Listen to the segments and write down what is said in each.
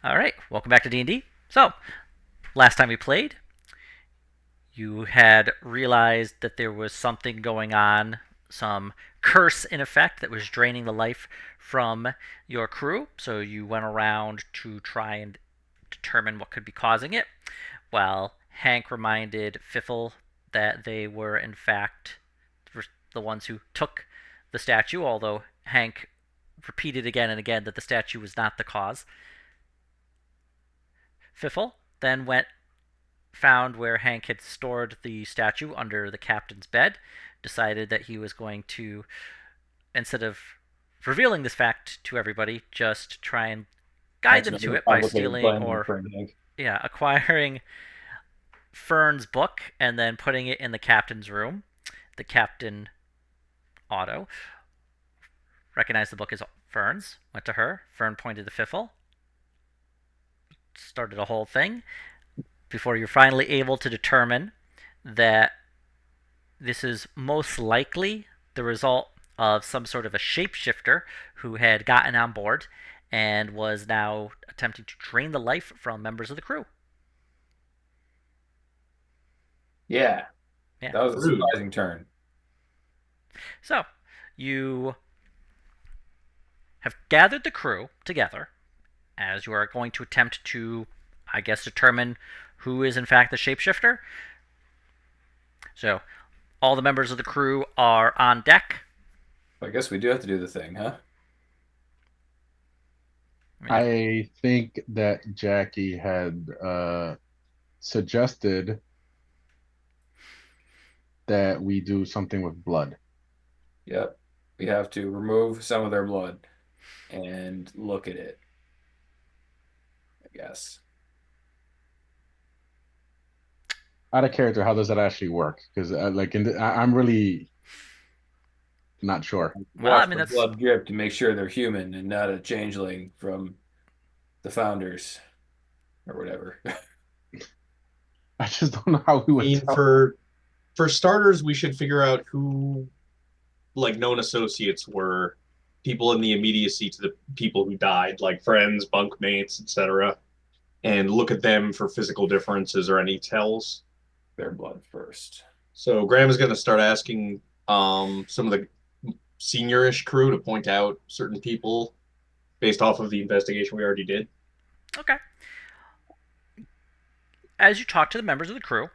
All right, welcome back to D&D. So, last time we played, you had realized that there was something going on, some curse in effect that was draining the life from your crew. So you went around to try and determine what could be causing it. While Hank reminded Fiffle that they were in fact the ones who took the statue, although Hank repeated again and again that the statue was not the cause. Fiffle then found where Hank had stored the statue under the captain's bed, decided that he was going to, instead of revealing this fact to everybody, just try and guide That's them to another it by complicated stealing plan, my or, friend Hank. yeah, acquiring Fern's book and then putting it in the captain's room. The captain, Otto, recognized the book as Fern's, went to her. Fern pointed to Fiffle, started a whole thing before you're finally able to determine that this is most likely the result of some sort of a shapeshifter who had gotten on board and was now attempting to drain the life from members of the crew. Yeah, Yeah. that was a Rude. surprising turn. So, you have gathered the crew together as you are going to attempt to, I guess, determine who is in fact the shapeshifter. So, all the members of the crew are on deck. I guess we do have to do the thing, huh? I mean, I think that Jackie had suggested that we do something with blood. Yep. We have to remove some of their blood and look at it, I guess. Out of character, how does that actually work? Because I'm really not sure. well, I Watch mean, the that's blood drip to make sure they're human and not a changeling from the founders or whatever. I just don't know how we I would mean, tell. for starters, we should figure out who like known associates were, people in the immediacy to the people who died, like friends, bunkmates, etc., and look at them for physical differences or any tells. Their blood first. So Graham is going to start asking some of the seniorish crew to point out certain people based off of the investigation we already did. okay. As you talk to the members of the crew,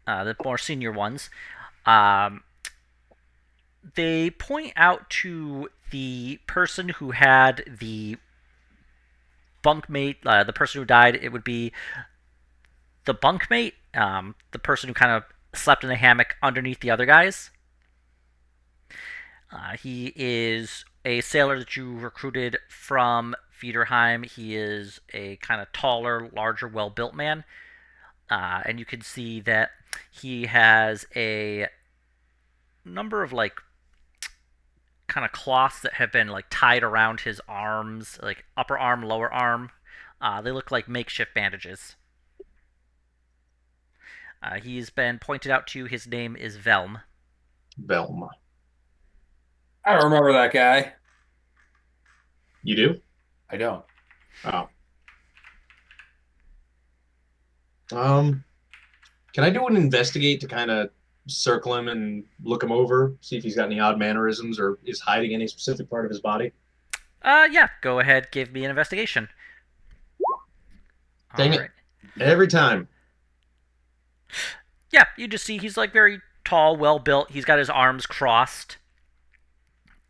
the more senior ones, um, they point out to the person who had the bunkmate, the person who died. It would be the bunkmate, the person who kind of slept in the hammock underneath the other guys. He is a sailor that you recruited from Viderheim. He is a kind of taller, larger, well built man. And you can see that he has a number of like kind of cloths that have been like tied around his arms, like upper arm, lower arm. They look like makeshift bandages. He's been pointed out to you. His name is Velm. Velma. I don't remember that guy. You do? I don't. Oh. Um, can I do an investigate to kind of circle him and look him over, see if he's got any odd mannerisms or is hiding any specific part of his body? Yeah, go ahead, give me an investigation. Dang All it. right. Every time. Yeah, you just see he's like very tall, well built. He's got his arms crossed,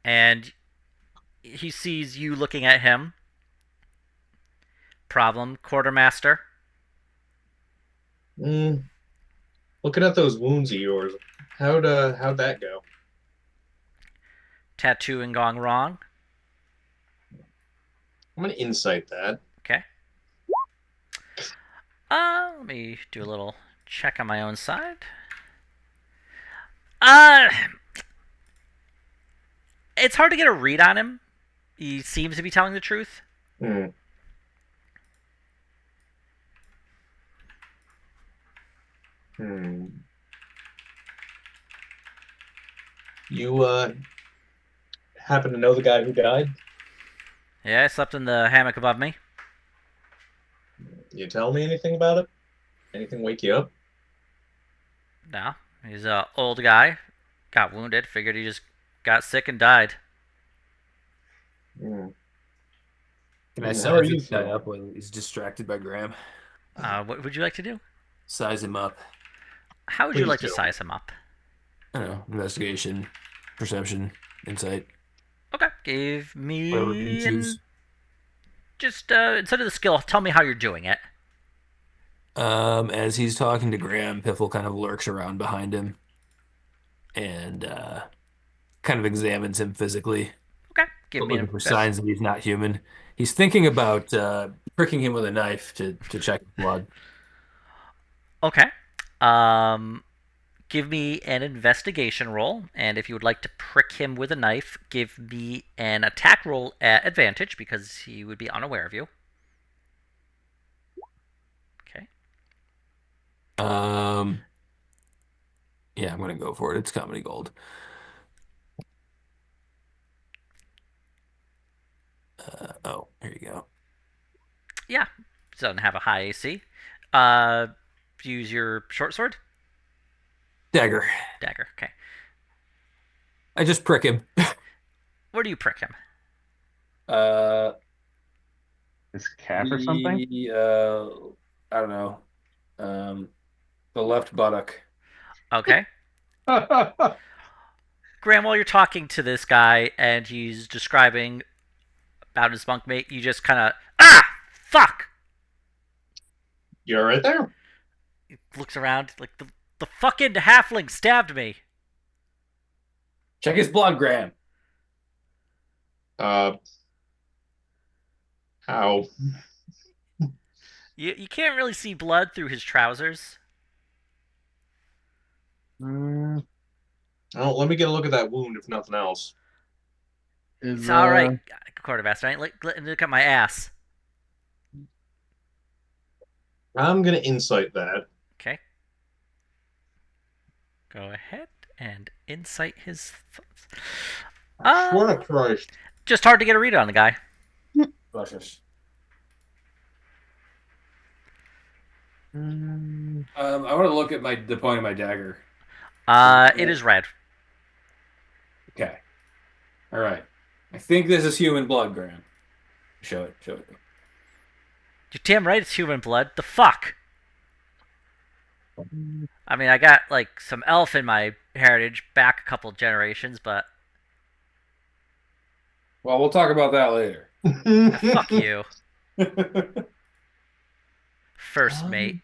and he sees you looking at him. Problem, quartermaster. Mm, looking at those wounds of yours, how'd that go? Tattooing gone wrong. I'm gonna insight that. Okay. Let me do a little check on my own side. Uh, it's hard to get a read on him. He seems to be telling the truth. Hmm. Hmm. You happen to know the guy who died? Yeah, I slept in the hammock above me. You tell me anything about it? Anything wake you up? No, he's a old guy. Got wounded. Figured he just got sick and died. Hmm. Can I How are size you this guy feeling? up while he's distracted by Graham? What would you like to do? Size him up. How would you Please like to do. size him up? I don't know. Investigation, perception, insight, Okay, give whatever we can me and choose. just instead of the skill, tell me how you're doing it. As he's talking to Graham, Piffle kind of lurks around behind him and kind of examines him physically, Okay, give me an looking for invest. signs that he's not human. He's thinking about pricking him with a knife to check his blood. Okay, um, give me an investigation roll, and if you would like to prick him with a knife, give me an attack roll at advantage because he would be unaware of you. Okay. Um, yeah, I'm gonna go for it. It's comedy gold. Oh, here you go. Yeah, doesn't have a high AC. Use your short sword, Dagger. dagger. Okay. I just prick him. Where do you prick him? Uh, His calf or something? the I don't know. Um, the left buttock. Okay. Graham, while you're talking to this guy and he's describing about his bunkmate, you just kind of fuck. You're right there. He looks around like the fucking halfling stabbed me. Check his blood, Graham. Uh, how? You can't really see blood through his trousers. Mm, Oh, let me get a look at that wound, if nothing else. is It's all right, quartermaster. I look at my ass. I'm gonna insight that. Okay. Go ahead and insight his thoughts. I swear to Christ. Just hard to get a read on the guy. Luscious. mm, I want to look at the point of my dagger. It is red. Okay. All right. I think this is human blood, Graham. Show it. Show it. You're damn right it's human blood. The fuck? I mean, I got like some elf in my heritage back a couple generations, but Well, we'll talk about that later. fuck you, first mate.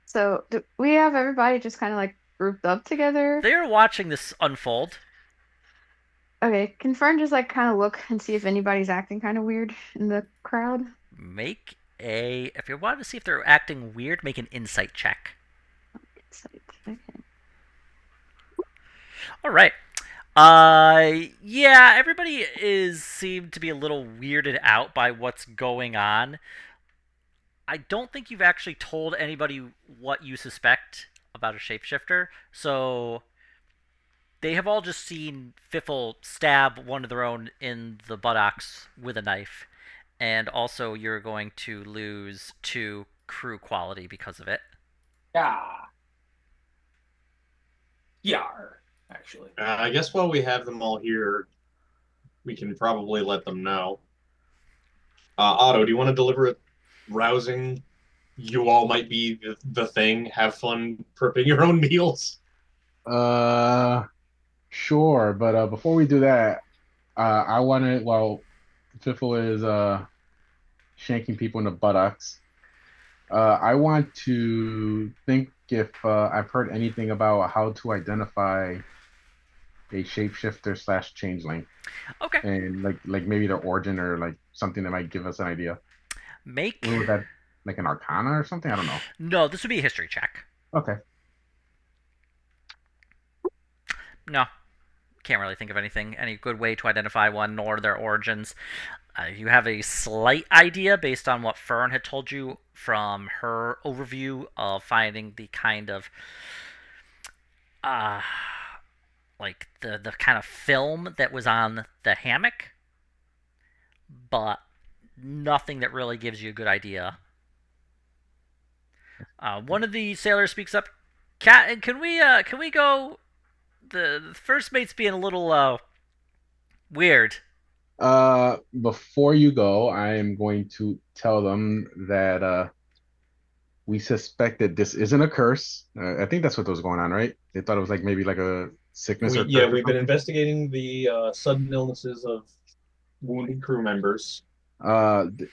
So do we have everybody just kind of like grouped up together? They're watching this unfold. Okay, can Fern just like kind of look and see if anybody's acting kind of weird in the crowd? Make if you want to see if they're acting weird, make an insight check. Okay. All right. Yeah, everybody is seemed to be a little weirded out by what's going on. I don't think you've actually told anybody what you suspect about a shapeshifter, so they have all just seen Fiffle stab one of their own in the buttocks with a knife, and also you're going to lose 2 crew quality because of it. Yeah. Yar, actually. I guess while we have them all here, we can probably let them know. Otto, do you want to deliver a rousing? You all might be the thing. Have fun prepping your own meals. uh, sure, but before we do that, I want to. Well, Fiffle is shanking people in the buttocks. I want to think if I've heard anything about how to identify a shapeshifter slash changeling, Okay. and like maybe their origin or like something that might give us an idea. Make What was that? Like an arcana or something? I don't know. No, this would be a history check. Okay. No, can't really think of any good way to identify one nor their origins. You have a slight idea based on what Fern had told you from her overview of finding the kind of uh like the kind of film that was on the hammock, but nothing that really gives you a good idea. One of the sailors speaks up. Cat, can we go? The first mate's being a little weird. Before you go, I am going to tell them that we suspect that this isn't a curse. I think that's what was going on, right? They thought it was like maybe like a sickness or curse or We've been something. investigating the sudden illnesses of wounded crew members. Th-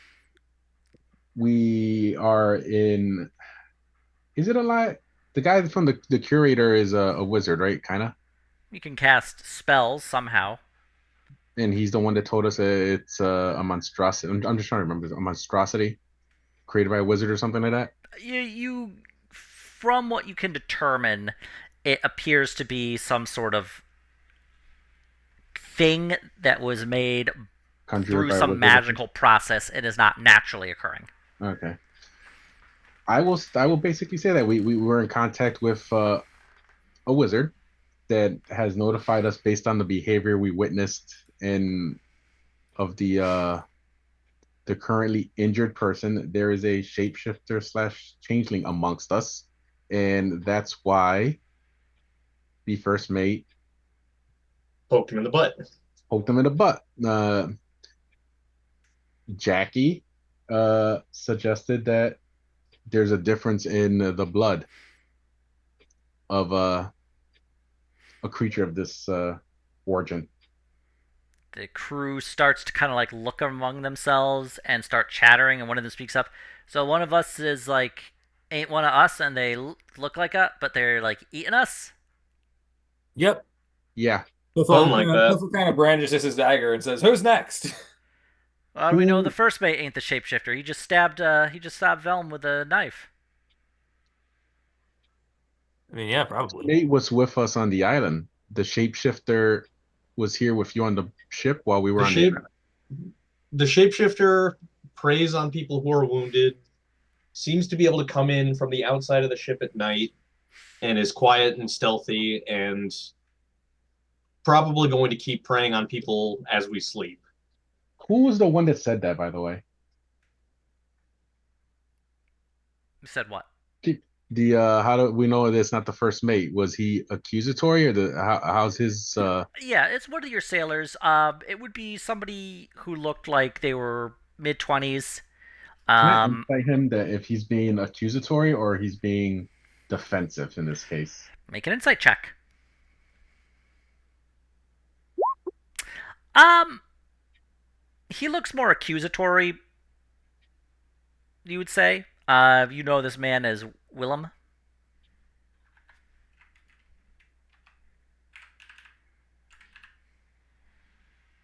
we are in. Is it a lie? The guy from the curator is a wizard, right? Kind of, You can cast spells somehow. and he's the one that told us it's a monstrosity. I'm just trying to remember a monstrosity created by a wizard or something like that. You from what you can determine, it appears to be some sort of thing that was made Conjured through by a some wizard or something. magical process and is not naturally occurring. Okay. I will basically say that we were in contact with a wizard that has notified us based on the behavior we witnessed in of the currently injured person. There is a shapeshifter slash changeling amongst us, and that's why the first mate Poked him in the butt. poked him in the butt. Jackie suggested that there's a difference in the blood of a creature of this origin. The crew starts to kind of like look among themselves and start chattering, and one of them speaks up. So one of us is like, ain't one of us, and they look like us, but they're like eating us. Yep. Yeah. Something like that. Piffle kind of brandishes his dagger and says, "Who's next?" Well, how do we know the Who first mate ain't the shapeshifter? He just stabbed Velm with a knife. I mean, yeah, probably. Nate was with us on the island? The shapeshifter was here with you on the ship while we were The on the shape island. the shapeshifter preys on people who are wounded, seems to be able to come in from the outside of the ship at night, and is quiet and stealthy and probably going to keep preying on people as we sleep. Who was the one that said that, by the way? You said what? The how do we know that's not the first mate? Was he accusatory or how's his Yeah, it's one of your sailors. It would be somebody who looked like they were mid 20s. can I Um, insight him that if he's being accusatory or he's being defensive in this case? make an insight check. Um, he looks more accusatory, you would say. You know this man as Willem.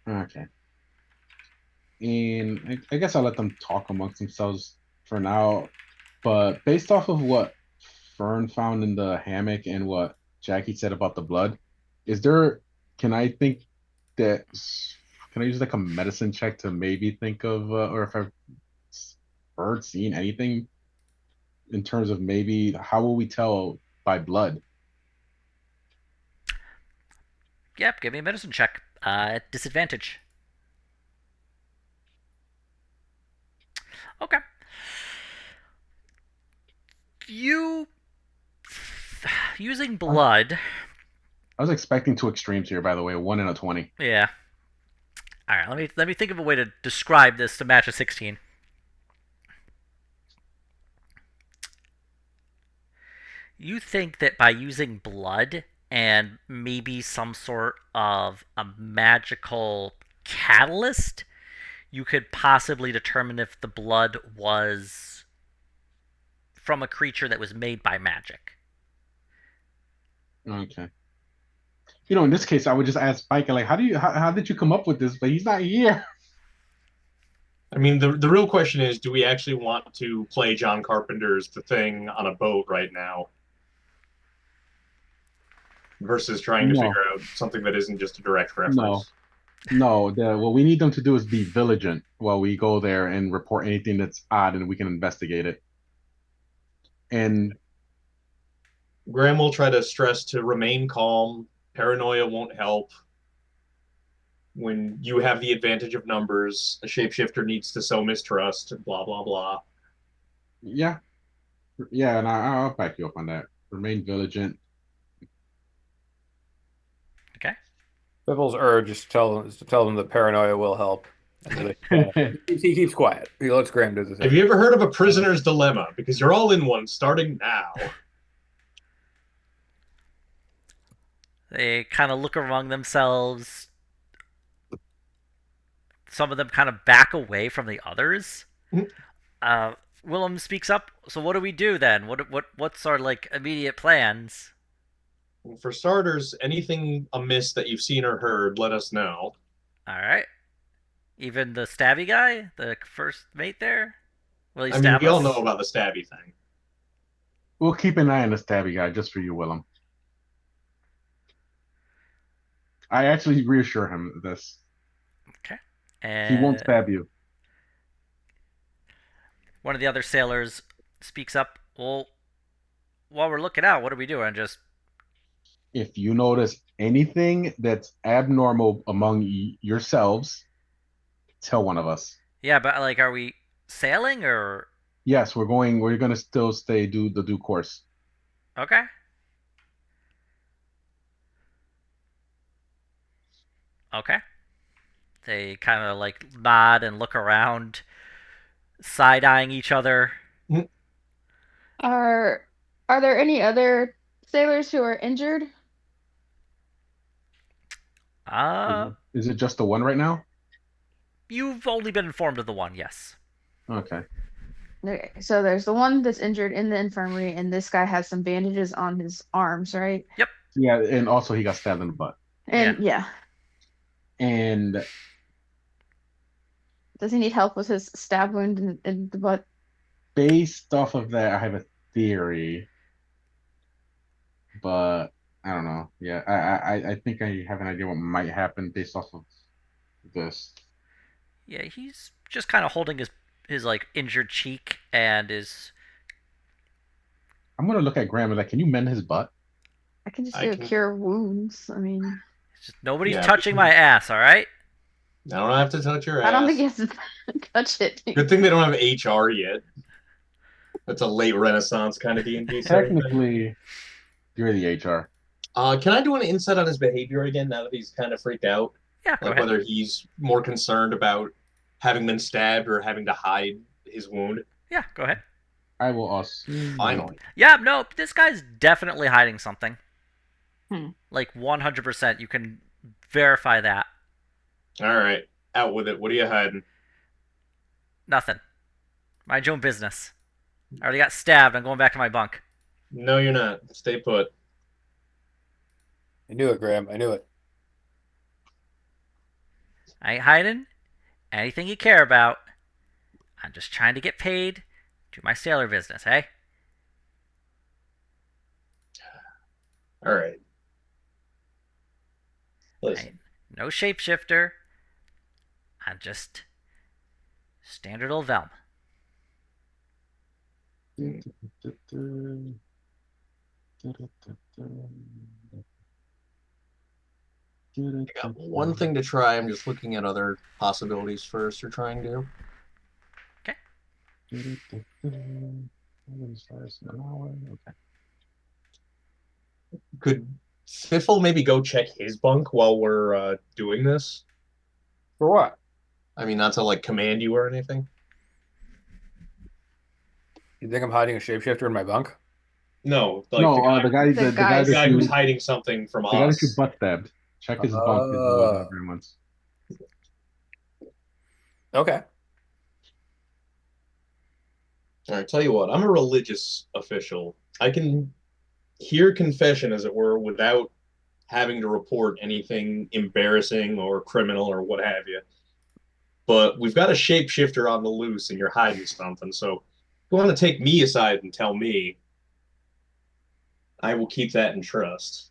Okay. And I guess I'll let them talk amongst themselves for now. But based off of what Fern found in the hammock and what Jackie said about the blood, is there, can I think that, can I use like a medicine check to maybe think of, or if I've heard, seen anything in terms of maybe how will we tell by blood? Yep, give me a medicine check. At disadvantage. Okay. You using I blood. I was expecting two extremes here, by the way, 1 and a 20. Yeah. All right. Let me think of a way to describe this to match a 16. You think that by using blood and maybe some sort of a magical catalyst, you could possibly determine if the blood was from a creature that was made by magic. Okay. In this case, I would just ask Spike, like, how did you come up with this? But he's not here. I mean, the real question is, do we actually want to play John Carpenter's The Thing on a boat right now versus trying to figure No, out something that isn't just a direct no, reference? no. What we need them to do is be vigilant while we go there and report anything that's odd, and we can investigate it. And Graham will try to stress to remain calm. Paranoia won't help. when you have the advantage of numbers, a shapeshifter needs to sow mistrust, blah blah blah. Yeah, yeah, and I'll back you up on that. Remain vigilant. Okay. Biffle's urge is to tell them that paranoia will help, and that they panic. He keeps quiet. He lets Graham do the Have thing. you ever heard of a prisoner's dilemma? Because you're all in one starting now. They kind of look among themselves. Some of them kind of back away from the others. Uh, Willem speaks up. So what do we do then? What's our like immediate plans? For starters, anything amiss that you've seen or heard, let us know. All right. Even the stabby guy, the first mate there, will he I mean, stab we all know us? about the stabby thing. We'll keep an eye on the stabby guy just for you, Willem. I actually reassure him of this. Okay. He won't And stab you. one of the other sailors speaks up. Well, while we're looking out, what are we doing? Just If you notice anything that's abnormal among yourselves, tell one of us. yeah, but like, are we sailing or Yes, we're going. We're gonna still stay do the due course. okay? Okay. They kind of like nod and look around, side eyeing each other. Are are there any other sailors who are injured? Uh, Is it just the one right now? you've only been informed of the one, yes. Okay. Okay, so there's the one that's injured in the infirmary, and this guy has some bandages on his arms, right? Yep. Yeah, and also he got stabbed in the butt. Yeah. And yeah, And does he need help with his stab wound in the butt? based off of that, I have a theory, but I don't know. Yeah, I think I have an idea what might happen based off of this. Yeah, he's just kind of holding his like injured cheek and is I'm gonna look at Graham and like, can you mend his butt? I can just I do a can, cure wounds. I mean, just nobody's yeah, touching my ass, all right? I don't have to touch your I don't think he ass. has to touch it. Good thing they don't have HR yet. That's a late Renaissance kind of D&D setting thing. Technically, you're the HR. Can I do an insight on his behavior again now that he's kind of freaked out? Yeah, go Like ahead. whether he's more concerned about having been stabbed or having to hide his wound? Yeah, go ahead. I will assume. Finally. Yeah, no, this guy's definitely hiding something. Hmm. Like 100%. You can verify that. All right. Out with it. What are you hiding? Nothing. Mind your own business. I already got stabbed. I'm going back to my bunk. No, you're not. Stay put. I knew it, Graham. I knew it. I ain't hiding anything you care about. I'm just trying to get paid, do my sailor business, hey? All right. I Listen. ain't no shapeshifter. I'm just standard old Velm. I got one thing to try. I'm just looking at other possibilities first or trying to. Okay. Okay. Could Fiffle maybe go check his bunk while we're doing this? For what? I mean, not to like command you or anything. You think I'm hiding a shapeshifter in my bunk? No, like No, the guy, The the guy the that guys. guy who's you, hiding something from the guy that you us. butt stabbed. Check his bunk is what Graham wants. Okay. All right, tell you what, I'm a religious official. I can hear confession, as it were, without having to report anything embarrassing or criminal or what have you. But we've got a shapeshifter on the loose and you're hiding something. So if you want to take me aside and tell me, I will keep that in trust.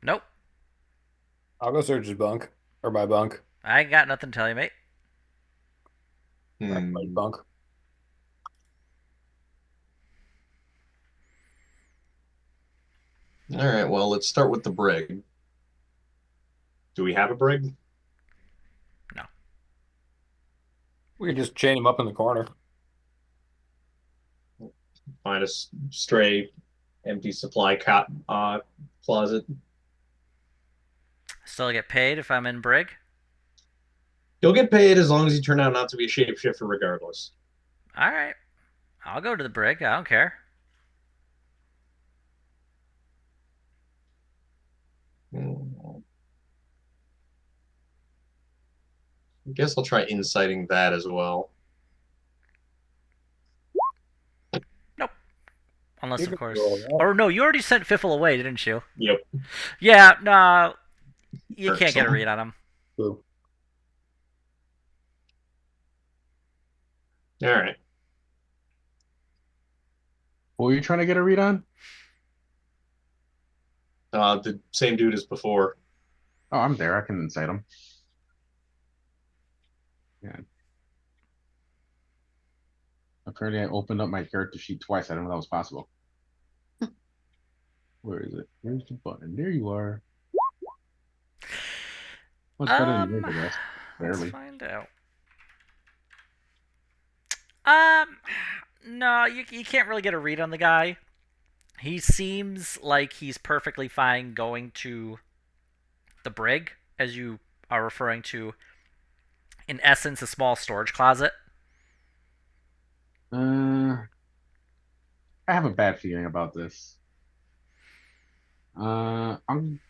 Nope. I'll go search his bunk or my bunk. I ain't got nothing to tell you, mate. My Hmm. bunk. All right, well, let's start with the brig. Do we have a brig? No. We could just chain him up in the corner. Find a stray empty supply closet. Still get paid if I'm in brig? You'll get paid as long as you turn out not to be a shapeshifter regardless. Alright. I'll go to the brig. I don't care. I guess I'll try inciting that as well. Nope. Unless, You of could course. roll that. Or no, you already sent Fiffle away, didn't you? Yep. Yeah, no. You Hurt can't get a some. read on him. Boo. All right. What were you trying to get a read on? The same dude as before. Oh, I'm there. I can incite him. Yeah. Apparently, I opened up my character sheet twice. I didn't know that was possible. Where is it? Where's the button? There you are. Much better than yours, I guess. Let's Barely. find out. No, you can't really get a read on the guy. He seems like he's perfectly fine going to the brig, as you are referring to, in essence, a small storage closet. I have a bad feeling about this. I'm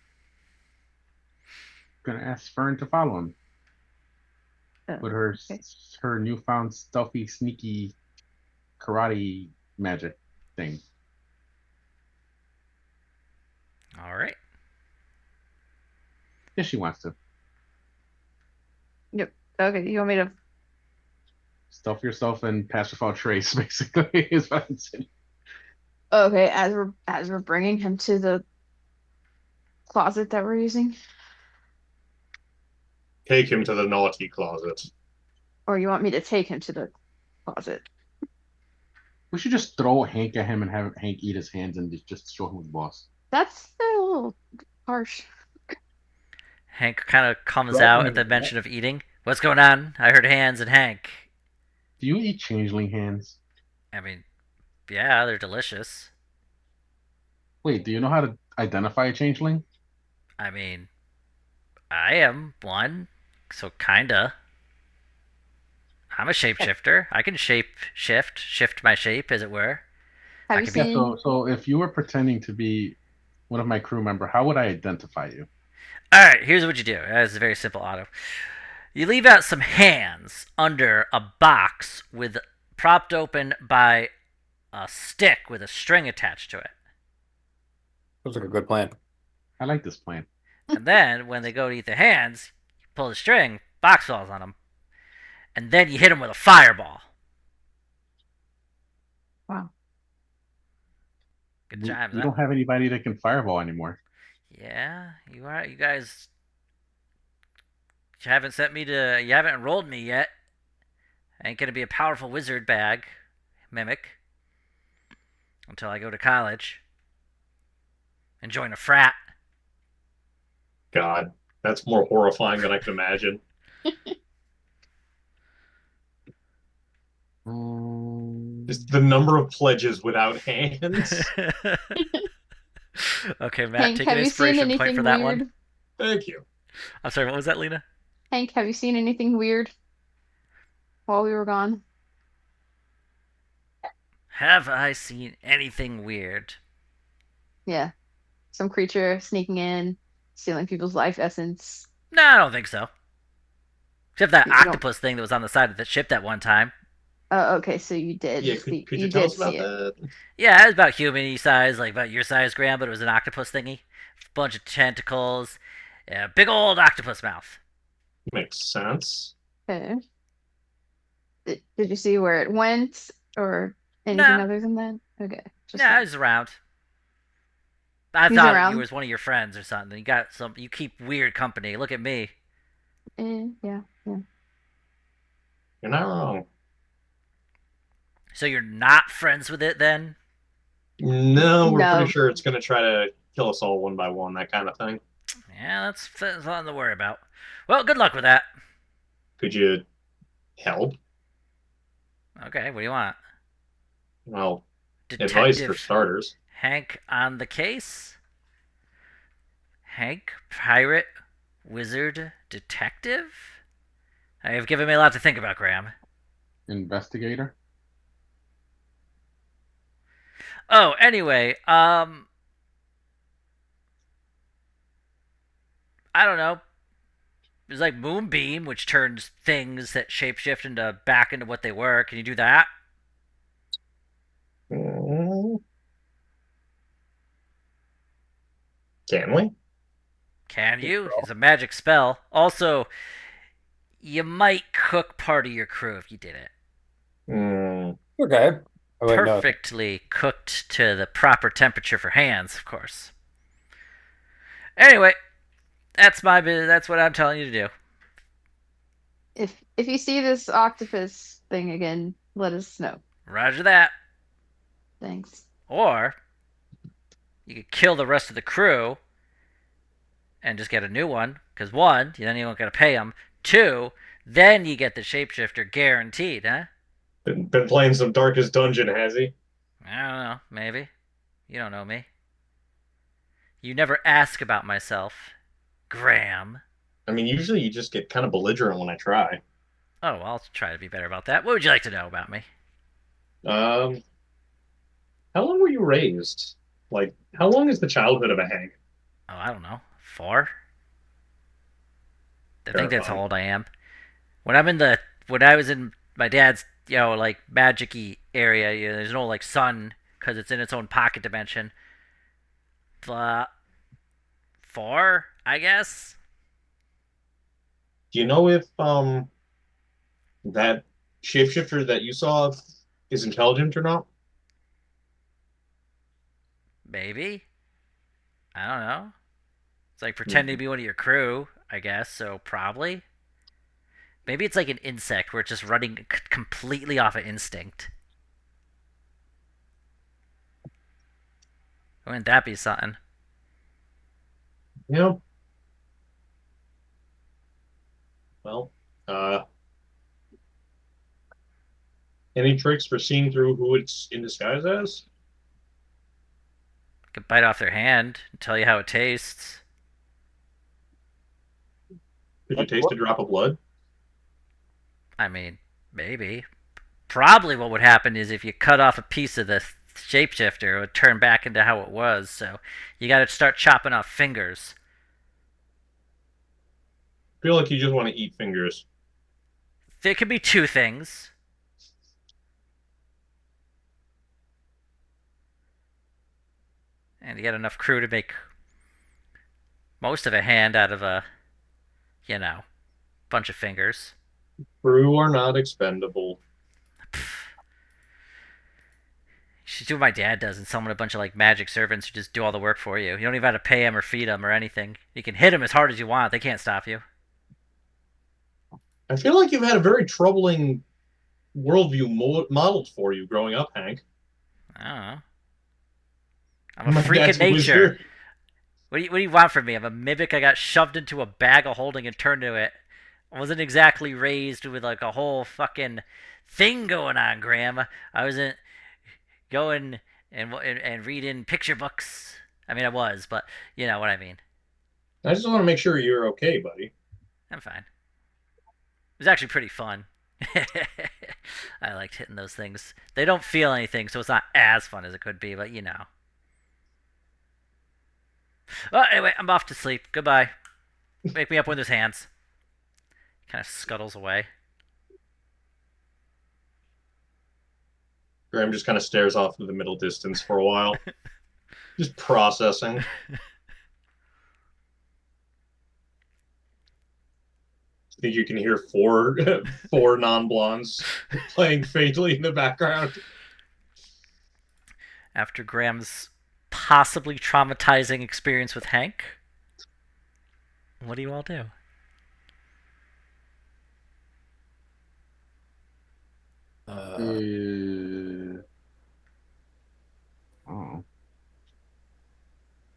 gonna ask Fern to follow him with Okay. her newfound stealthy, sneaky karate magic thing. All right. If she wants to. Yep. Okay. You want me to? Stealth yourself and pass without trace, basically, is what I'm saying. Okay. As we're bringing him to the closet that we're using, Take him to the naughty closet. or you want me to take him to the closet? We should just throw Hank at him and have Hank eat his hands and just show him who's boss. That's a little harsh. Hank kind of comes Drop out him at the in mention of eating. What's going on? I heard hands and Hank. Do you eat changeling hands? I mean, yeah, they're delicious. Wait, do you know how to identify a changeling? I mean, I am one, so kinda. I'm a shapeshifter. I can shift my shape, as it were. Have I you can Yeah, be. seen? so if you were pretending to be one of my crew member, how would I identify you? All right, here's what you do. It's a very simple auto. You leave out some hands under a box with propped open by a stick with a string attached to it. Looks like a good plan. I like this plan. And then when they go to eat the hands, you pull the string, box falls on them, and then you hit them with a fireball. Wow. Good job. We don't have anybody that can fireball anymore. Yeah, you are. You guys haven't sent me to. You haven't enrolled me yet. I ain't gonna be a powerful wizard bag mimic until I go to college and join a frat. God, that's more horrifying than I can imagine. Just the number of pledges without hands. Okay, Matt, Hank, take an have you seen inspiration point anything for that weird? one. Thank you. I'm sorry, what was that, Lena? Hank, have you seen anything weird while we were gone? Have I seen anything weird? Yeah. Some creature sneaking in, stealing people's life essence. No, I don't think so. Except that You don't. octopus thing that was on the side of the ship that one time. Oh, okay, so you did Yeah, see, could you you tell did us about see it. that? Yeah, it was about human size, like about your size, Graham, but it was an octopus thingy. Bunch of tentacles. Yeah, big old octopus mouth. Makes sense. Okay. Did you see where it went or anything No, other than that? Okay, just no, it that. was around. I He's thought you around. was one of your friends or something. You got some. You keep weird company. Look at me. Yeah, yeah. You're not wrong. So you're not friends with it then? No, we're pretty No. sure it's going to try to kill us all one by one, that kind of thing. Yeah, that's nothing to worry about. Well, good luck with that. Could you help? Okay, what do you want? Well, advice for Detective starters. Hank on the case? Hank, pirate, wizard, detective? You've given me a lot to think about, Graham. Investigator. Oh, anyway, I don't know. There's like Moonbeam, which turns things that shapeshift into back into what they were. Can you do that? Mm, can we? Can you? It's a magic spell. Also, you might cook part of your crew if you did it. Mm, Okay. Oh wait, no. Perfectly cooked to the proper temperature for hands, of course. Anyway, that's what I'm telling you to do. If you see this octopus thing again, let us know. Roger that. Thanks. Or you could kill the rest of the crew and just get a new one. Because one, then you don't got to pay them. Two, then you get the shapeshifter guaranteed, huh? been playing some Darkest Dungeon, has he? I don't know. Maybe. You don't know me. You never ask about myself, Graham. I mean, usually you just get kind of belligerent when I try. Oh, well, I'll try to be better about that. What would you like to know about me? Um, how long were you raised? Like, how long is the childhood of a hag? Oh, I don't know. 4? I think that's how Terrifying. old I am. When I'm in the when I was in my dad's like magicy area, there's no like sun because it's in its own pocket dimension. But 4, I guess. Do you know if that shapeshifter that you saw is intelligent or not? Maybe. I don't know. It's like pretending to Hmm. be one of your crew, I guess. So probably. Maybe it's like an insect where it's just running completely off of instinct. Wouldn't that be something? You know, well, uh, any tricks for seeing through who it's in disguise as? Could bite off their hand and tell you how it tastes. Could you taste What? a drop of blood? I mean, maybe. Probably what would happen is if you cut off a piece of the shapeshifter, it would turn back into how it was. So you got to start chopping off fingers. I feel like you just want to eat fingers. There could be two things. And you get enough crew to make most of a hand out of a, you know, bunch of fingers. Crew are not expendable. You should do what my dad does and summon a bunch of like magic servants who just do all the work for you. You don't even have to pay them or feed them or anything. You can hit them as hard as you want. They can't stop you. I feel like you've had a very troubling worldview modeled for you growing up, Hank. I don't know. I'm a My freak of dad's a nature. wizard. What do you want from me? I'm a mimic. I got shoved into a bag of holding and turned to it. I wasn't exactly raised with like a whole fucking thing going on, Graham. I wasn't going and reading picture books. I mean, I was, but you know what I mean. I just want to make sure you're okay, buddy. I'm fine. It was actually pretty fun. I liked hitting those things. They don't feel anything, so it's not as fun as it could be, but you know. Well, anyway, I'm off to sleep. Goodbye. Wake me up when there's hands. Kind of scuttles away. Graham just kind of stares off into the middle distance for a while, just processing. I think you can hear four non-blondes playing faintly in the background. After Graham's possibly traumatizing experience with Hank, what do you all do? Uh, Uh,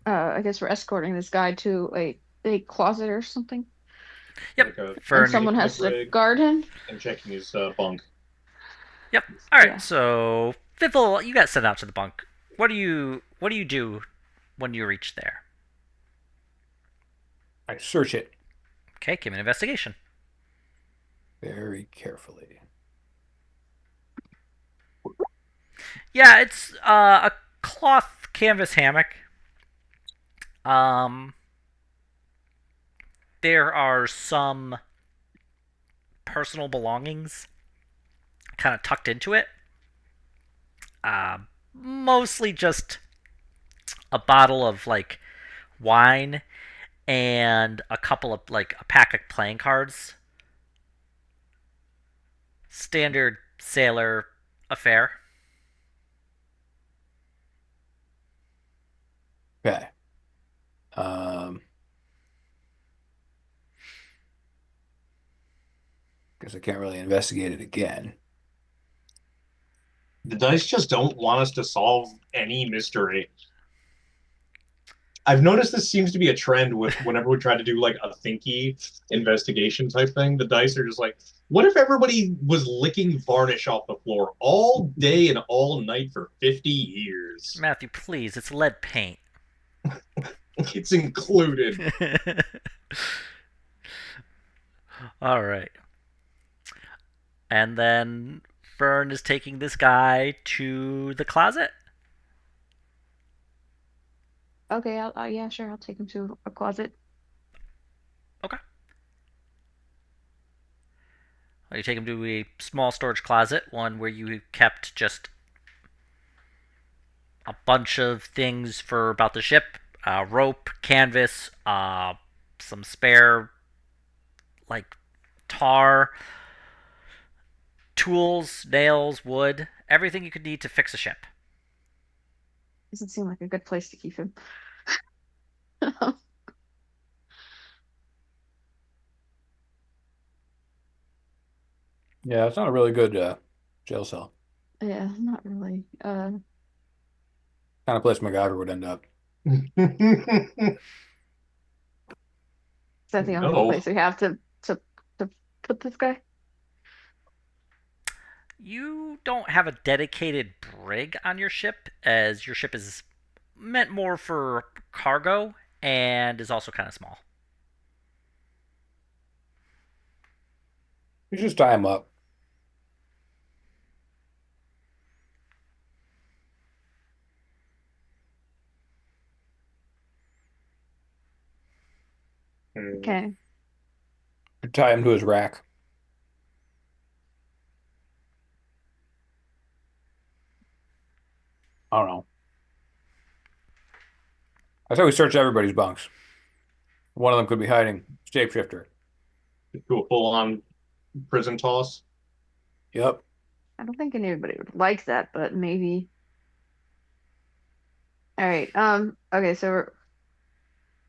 oh. I guess we're escorting this guy to a big closet or something, Yep. Like a and Fern. someone checking the has to brig guard him. and checking his bunk. Yep. All right. Yeah. So Fiffle, you got sent out to the bunk. What do you do when you reach there? I search it Okay, give me an investigation. very carefully. Yeah, it's a cloth canvas hammock. Um, there are some personal belongings kind of tucked into it. Uh, Mostly just a bottle of like wine and a couple of like a pack of playing cards. Standard sailor affair. Okay. Um, Guess I can't really investigate it again. The dice just don't want us to solve any mystery. I've noticed this seems to be a trend with whenever we try to do like a thinky investigation type thing. The dice are just like, what if everybody was licking varnish off the floor all day and all night for 50 years? Matthew, please, it's lead paint. It's included. All right. And then Fern is taking this guy to the closet. Okay, yeah, sure, I'll take him to a closet. Okay. You take him to a small storage closet, one where you kept just a bunch of things for about the ship, rope, canvas, some spare like tar, tools, nails, wood, everything you could need to fix a ship. Doesn't seem like a good place to keep him. Yeah, it's not a really good jail cell. Yeah, not really. Kind of place MacGyver would end up. Is that the only No. place we have to put this guy? You don't have a dedicated brig on your ship, as your ship is meant more for cargo and is also kind of small. You just tie him up. Okay. You tie him to his rack. I don't know. I say we search everybody's bunks. One of them could be hiding. Shapeshifter. Do a full on prison toss. Yep. I don't think anybody would like that, but maybe. All right. Okay, so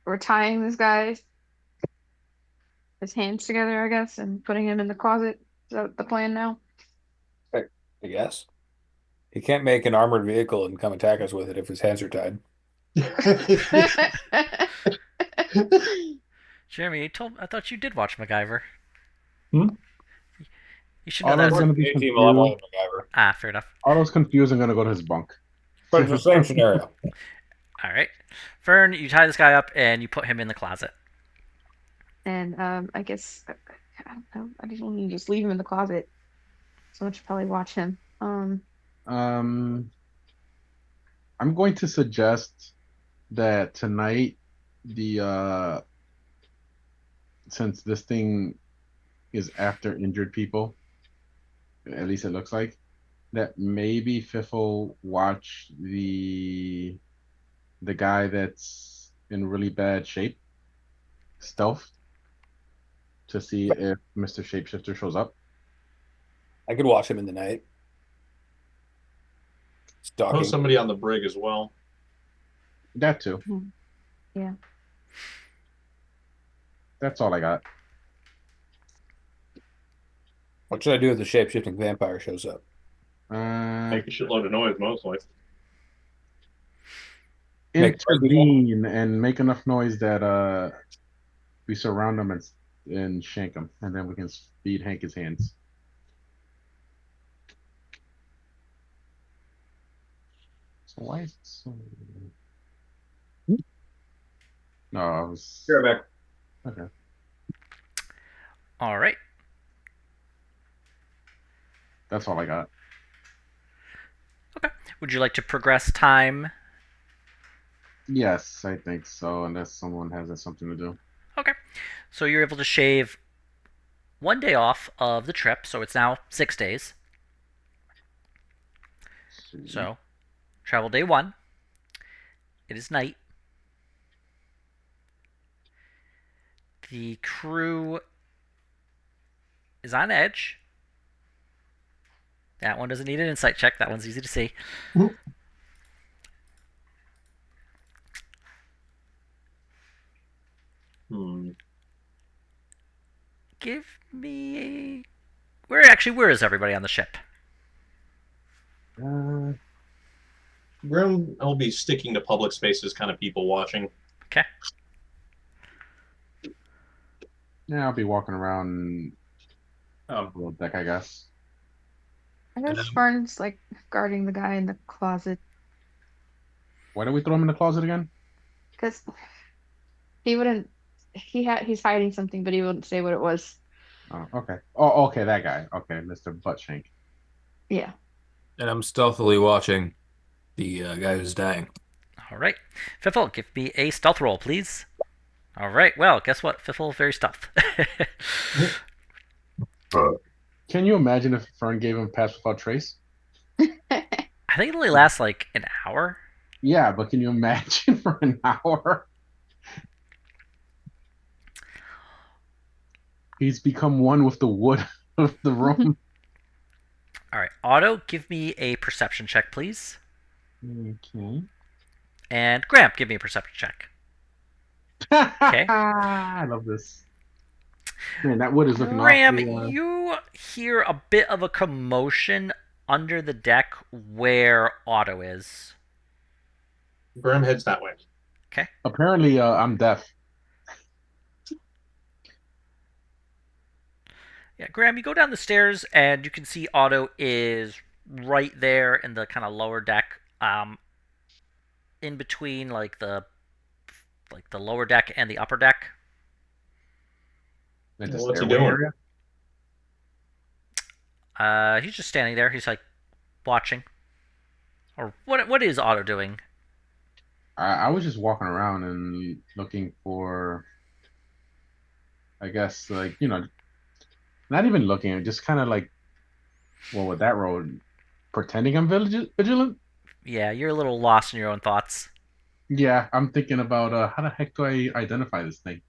we're tying this guy his hands together, I guess, and putting him in the closet. Is that the plan now? I guess. He can't make an armored vehicle and come attack us with it if his hands are tied. Jeremy, I thought you did watch MacGyver. Hmm? You should know Otto's that. gonna be A team a lot more confused. than MacGyver. Ah, fair enough. Otto's confused and gonna go to his bunk. But it's the same scenario. All right. Fern, you tie this guy up and you put him in the closet. And I guess I don't know. I just want to just leave him in the closet. Someone should probably watch him. Um, I'm going to suggest that tonight the since this thing is after injured people, at least it looks like, that maybe Fiffle watch the guy that's in really bad shape, stealth, to see if Mr. Shapeshifter shows up. I could watch him in the night. Post Stalking. somebody on the brig as well. That too. Yeah. That's all I got. What should I do if the shape-shifting vampire shows up? Uh, Make a shitload of noise, mostly. Make noise before? Intervene and make enough noise that We surround him and shank him, and then we can speed Hank his hands. So why is it so? No, I was You're back. okay. All right. That's all I got. Okay. Would you like to progress time? Yes, I think so. Unless someone has something to do. Okay. So you're able to shave 1 day off of the trip, so it's now 6 days. See. So, travel day 1. It is night. The crew is on edge. That one doesn't need an insight check. That one's easy to see. Hmm. Give me a... Where is everybody on the ship? Uh, Grim will be sticking to public spaces, kind of people watching. Okay. yeah, I'll be walking around the deck, I guess. I And guess Fern's like guarding the guy in the closet Why do we throw him in the closet again? because he wouldn't. He's hiding something, but he wouldn't say what it was. Oh, okay. Oh, okay, that guy. Okay, Mr. Buttshank. Yeah. And I'm stealthily watching the guy who's dying. All right. Fiffle, give me a stealth roll, please. All right. Well, guess what? Fiffle, very stealth. Can you imagine if Fern gave him Pass Without Trace? I think it only lasts like an hour. Yeah, but can you imagine for an hour? He's become one with the wood of the room. All right. Otto, give me a perception check, please. Okay. And Graham, give me a perception check. Okay. I love this. Man, that wood is looking Graham, awfully. you hear a bit of a commotion under the deck where Otto is. Grim heads that way. Okay. Apparently, I'm deaf. Yeah, Graham, you go down the stairs and you can see Otto is right there in the kind of lower deck, in between like the lower deck and the upper deck. At the What's he stairway doing? area. He's just standing there. He's like watching. Or what is Otto doing? I was just walking around and looking for, I guess, like, not even looking, just kind of like, well, with that road, pretending I'm vigilant. Yeah, you're a little lost in your own thoughts. Yeah, I'm thinking about how the heck do I identify this thing?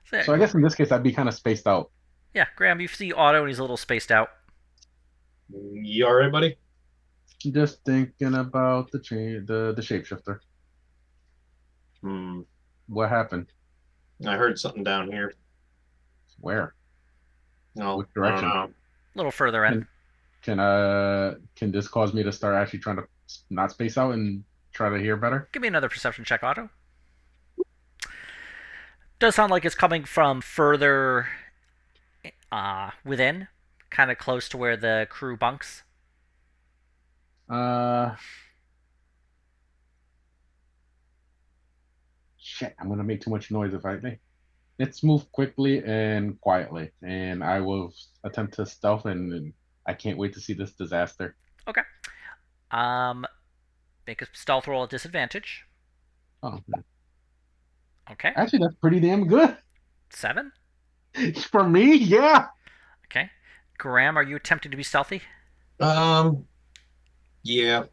So, So I guess in this case, I'd be kind of spaced out. yeah, Graham, you see Otto and he's a little spaced out. You all right, buddy? Just thinking about the shapeshifter. Hmm. What happened? I heard something down here. Where? No, Which I don't direction? know. A little further in. Can this cause me to start actually trying to not space out and try to hear better? Give me another perception check, Otto. Does sound like it's coming from further within, kind of close to where the crew bunks. Uh, Shit, I'm gonna make too much noise if I may. Let's move quickly and quietly, and I will attempt to stealth, and I can't wait to see this disaster. Okay. Um, make a stealth roll at disadvantage. Oh, Okay. actually, that's pretty damn good 7. for me. Yeah. Okay. Graham, are you attempting to be stealthy? Yeah.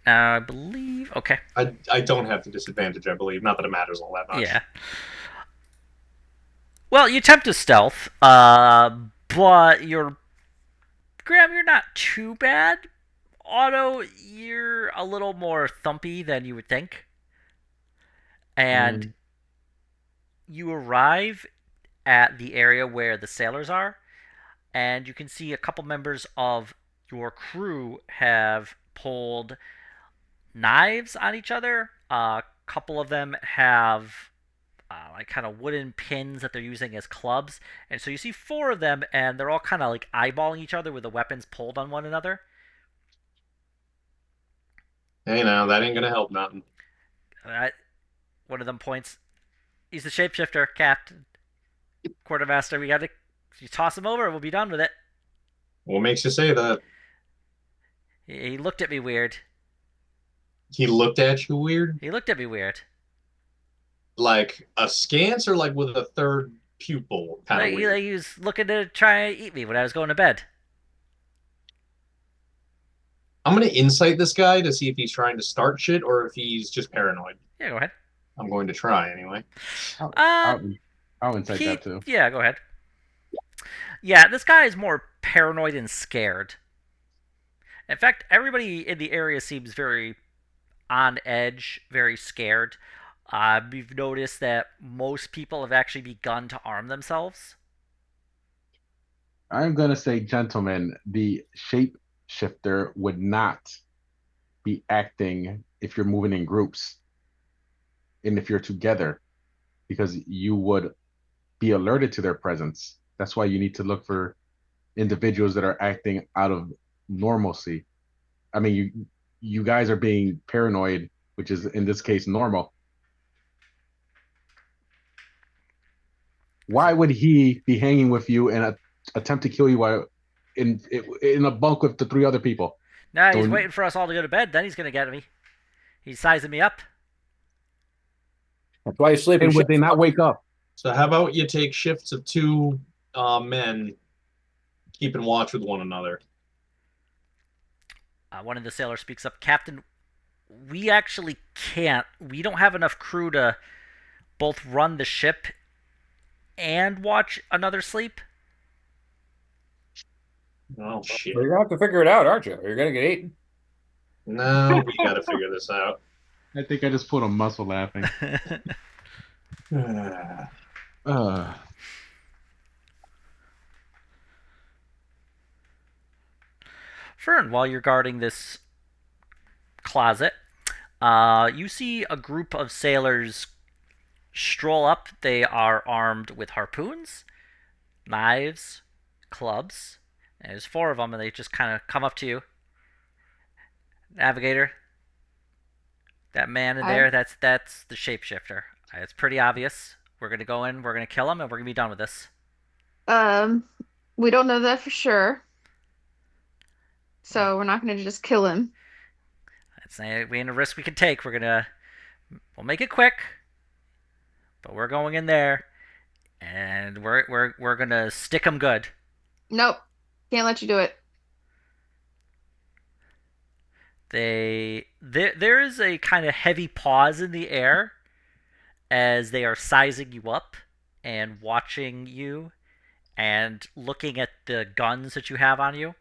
I believe. Okay. I don't have the disadvantage, I believe. Not that it matters all that much. Yeah. Well, you attempt to stealth, but Graham, you're not too bad. Otto, you're a little more thumpy than you would think. And Mm, you arrive at the area where the sailors are, and you can see a couple members of your crew have pulled knives on each other. A couple of them have like kind of wooden pins that they're using as clubs. And so you see four of them, and they're all kind of like eyeballing each other with the weapons pulled on one another. Hey, now that ain't gonna help nothing. Uh, One of them points. He's the shapeshifter, Captain Quartermaster. We got to you toss him over, and we'll be done with it. What makes you say that? He looked at me weird. He looked at you weird? He looked at me weird. Like askance or like with a third pupil kind of weird? He was looking to try and eat me when I was going to bed. I'm gonna insight this guy to see if he's trying to start shit or if he's just paranoid. Yeah, go ahead. I'm going to try anyway. I'll, Uh, I'll, I'll insight that too. Yeah, go ahead. Yeah, this guy is more paranoid and scared. In fact, everybody in the area seems very on edge, very scared. You've noticed that most people have actually begun to arm themselves. I'm gonna say, gentlemen, the shapeshifter would not be acting if you're moving in groups and if you're together, because you would be alerted to their presence. That's why you need to look for individuals that are acting out of normalcy. I mean, you guys are being paranoid, which is in this case normal. Why would he be hanging with you and attempt to kill you while in a bunk with the three other people? Now he's So, waiting for us all to go to bed. Then he's gonna get me. He's sizing me up. That's why you sleep in and would they shifts. not wake up? So how about you take shifts of two men keeping watch with one another? One of the sailors speaks up. Captain, we actually can't. We don't have enough crew to both run the ship and watch another sleep. Oh shit. You're gonna have to figure it out, aren't you? You're gonna get eaten. No, we gotta figure this out. I think I just pulled a muscle laughing. Uh, Fern, while you're guarding this closet, you see a group of sailors stroll up. They are armed with harpoons, knives, clubs. And there's four of them, and they just kind of come up to you. Navigator, that man in there, that's the shapeshifter. It's pretty obvious. We're gonna go in, we're gonna kill him, and we're gonna be done with this. Um, we don't know that for sure, so we're not gonna just kill him. It's we ain't a risk we can take. We'll make it quick, but we're going in there, and we're gonna stick him good. Nope, can't let you do it. There is a kind of heavy pause in the air as they are sizing you up and watching you and looking at the guns that you have on you.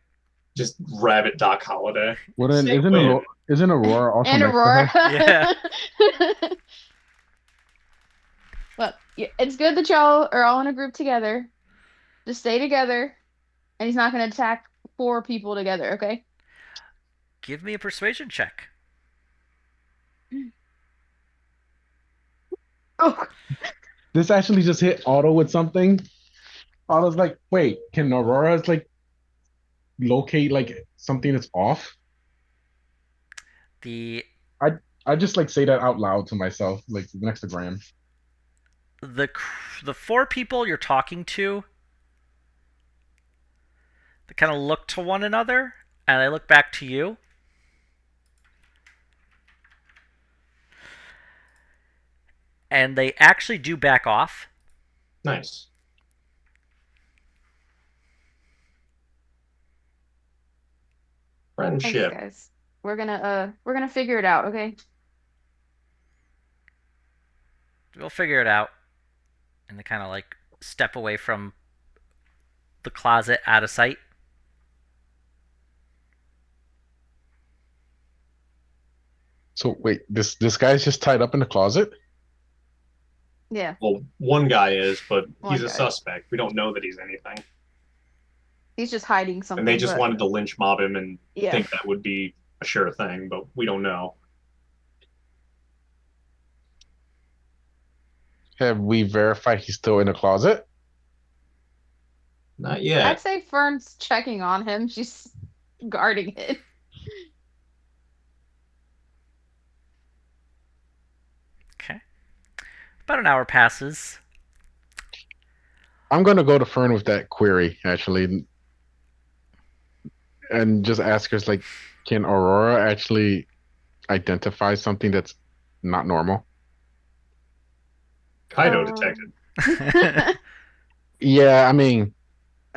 Just rabbit Doc Holiday. well, then Say isn't when. isn't Aurora also And next to Aurora. her? Yeah. Well, yeah, it's good that y'all are all in a group together. Just stay together, and he's not gonna attack four people together, okay? Give me a persuasion check. Oh, This actually just hit Auto with something. Auto's like, wait, can Aurora's like locate like something that's off? The I just like say that out loud to myself, like next to Graham. the the four people you're talking to, they kind of look to one another and they look back to you. And they actually do back off. Nice. thanks, Friendship. guys. We're gonna figure it out, okay? We'll figure it out. And they kind of like step away from the closet out of sight. So wait, this guy's just tied up in the closet? Yeah, Well, one guy is, but One he's a guy. suspect. We don't know that he's anything. he's just hiding something. And they just but- wanted to lynch mob him and Yeah. think that would be a sure thing, but we don't know. Have we verified he's still in the closet? Not I'd yet. say Fern's checking on him. She's guarding it. Okay. About an hour passes. I'm gonna go to Fern with that query actually, and just ask her like, can Aurora actually identify something that's not normal? Kaido detected. Um, I Yeah, I mean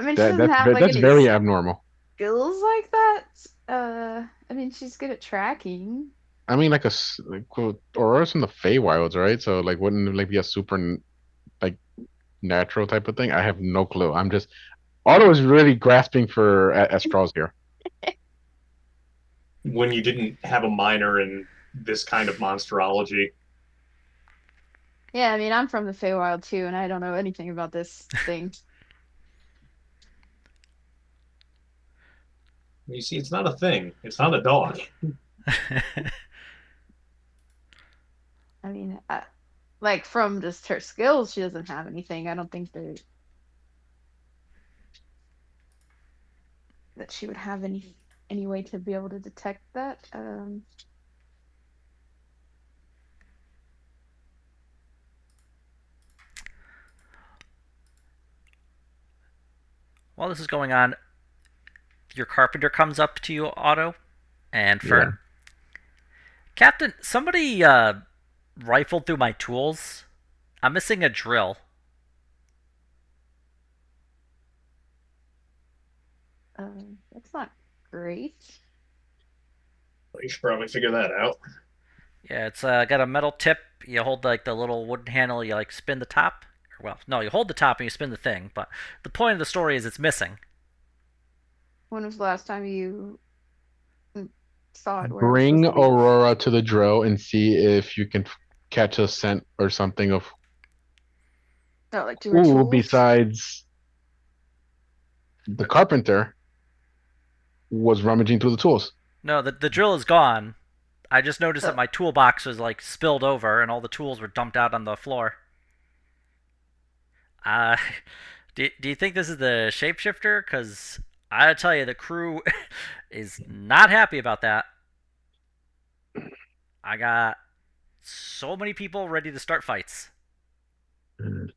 mean, she that doesn't have like that's any very abnormal. skills like that. I mean, she's good at tracking. I mean, like well, Aurora's from the Feywilds, right? So like, wouldn't it like be a like natural type of thing? I have no clue. I'm just Otto is really grasping for at straws here. When you didn't have a minor in this kind of monsterology. Yeah, I mean, I'm from the Feywild too, and I don't know anything about this thing. You see, it's not a thing. It's not a dog. I mean, like from just her skills, she doesn't have anything. I don't think that she would have any way to be able to detect that. While this is going on, your carpenter comes up to you, Otto, and Yeah. Fern. Captain, somebody rifled through my tools. I'm missing a drill. That's not great. You should probably figure that out. Yeah, it's got a metal tip. You hold like the little wooden handle. You like spin the top. Well, no, you hold the top and you spin the thing. But the point of the story is it's missing. When was the last time you saw it where it was Bring supposed to be? Aurora to the drill and see if you can catch a scent or something of Oh, like to her who tools? besides the carpenter was rummaging through the tools. No, the drill is gone. I just noticed that Oh, my toolbox was like spilled over and all the tools were dumped out on the floor. Uh, do you think this is the shapeshifter? Because I tell you, the crew is not happy about that. I got so many people ready to start fights, Mm.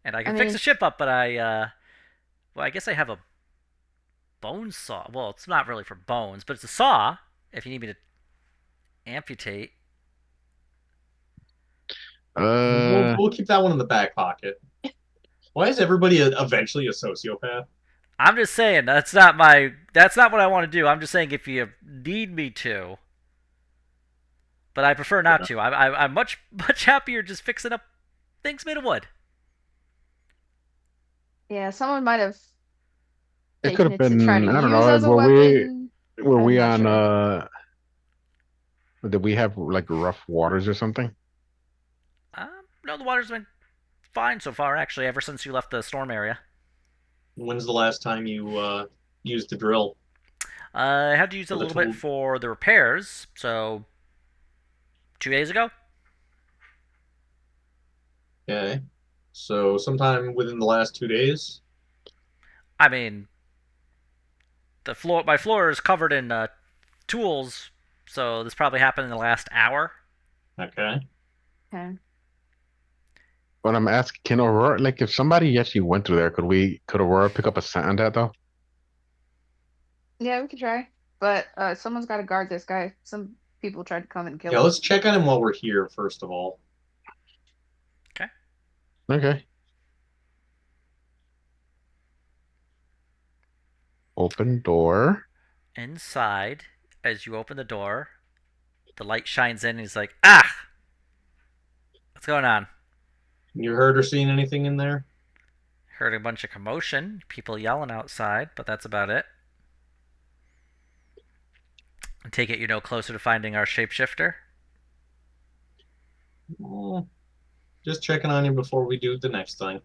and I I can fix mean, the ship up, but well, I guess I have a bone saw. Well, it's not really for bones, but it's a saw. If you need me to amputate, We'll, Uh, we'll keep that one in the back pocket. Why is everybody eventually a sociopath? I'm just saying that's not what I want to do. I'm just saying if you need me to, but I prefer not to. I'm much much happier just fixing up things made of wood. yeah, someone might have it could taken have it to try to been. I don't use know. as a weapon. Were I'm we not on? sure. Did we have like rough waters or something? No, the water's been fine so far. Actually, ever since you left the storm area, When's the last time you used the drill I had to use it or a the little bit tool? for the repairs. So 2 days ago. Okay. So sometime within the last 2 days. I mean, my floor is covered in tools, so this probably happened in the last hour. Okay. Okay. But I'm asking, can Aurora like if somebody actually went through there, could Aurora pick up a scent on that though? Yeah, we could try. But someone's got to guard this guy. Some people tried to come and kill Yeah, him. let's check on him while we're here, first of all. Okay. Okay. Open door. Inside, as you open the door, the light shines in, and he's like, "Ah, what's going on?" You heard or seen anything in there? Heard a bunch of commotion, people yelling outside, but that's about it. I take it closer to finding our shapeshifter. Well, just checking on you before we do the next thing.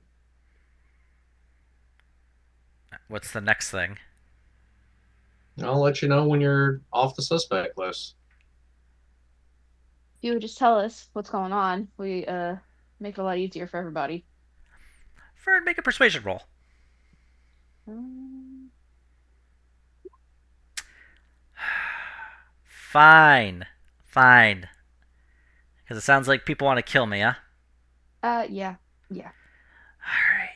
What's the next thing? I'll let you know when you're off the suspect list. You would just tell us what's going on. We Make it a lot easier for everybody. Fern, make a persuasion roll. Um, Fine. Fine. Because it sounds like people want to kill me, huh? yeah, yeah. Alright.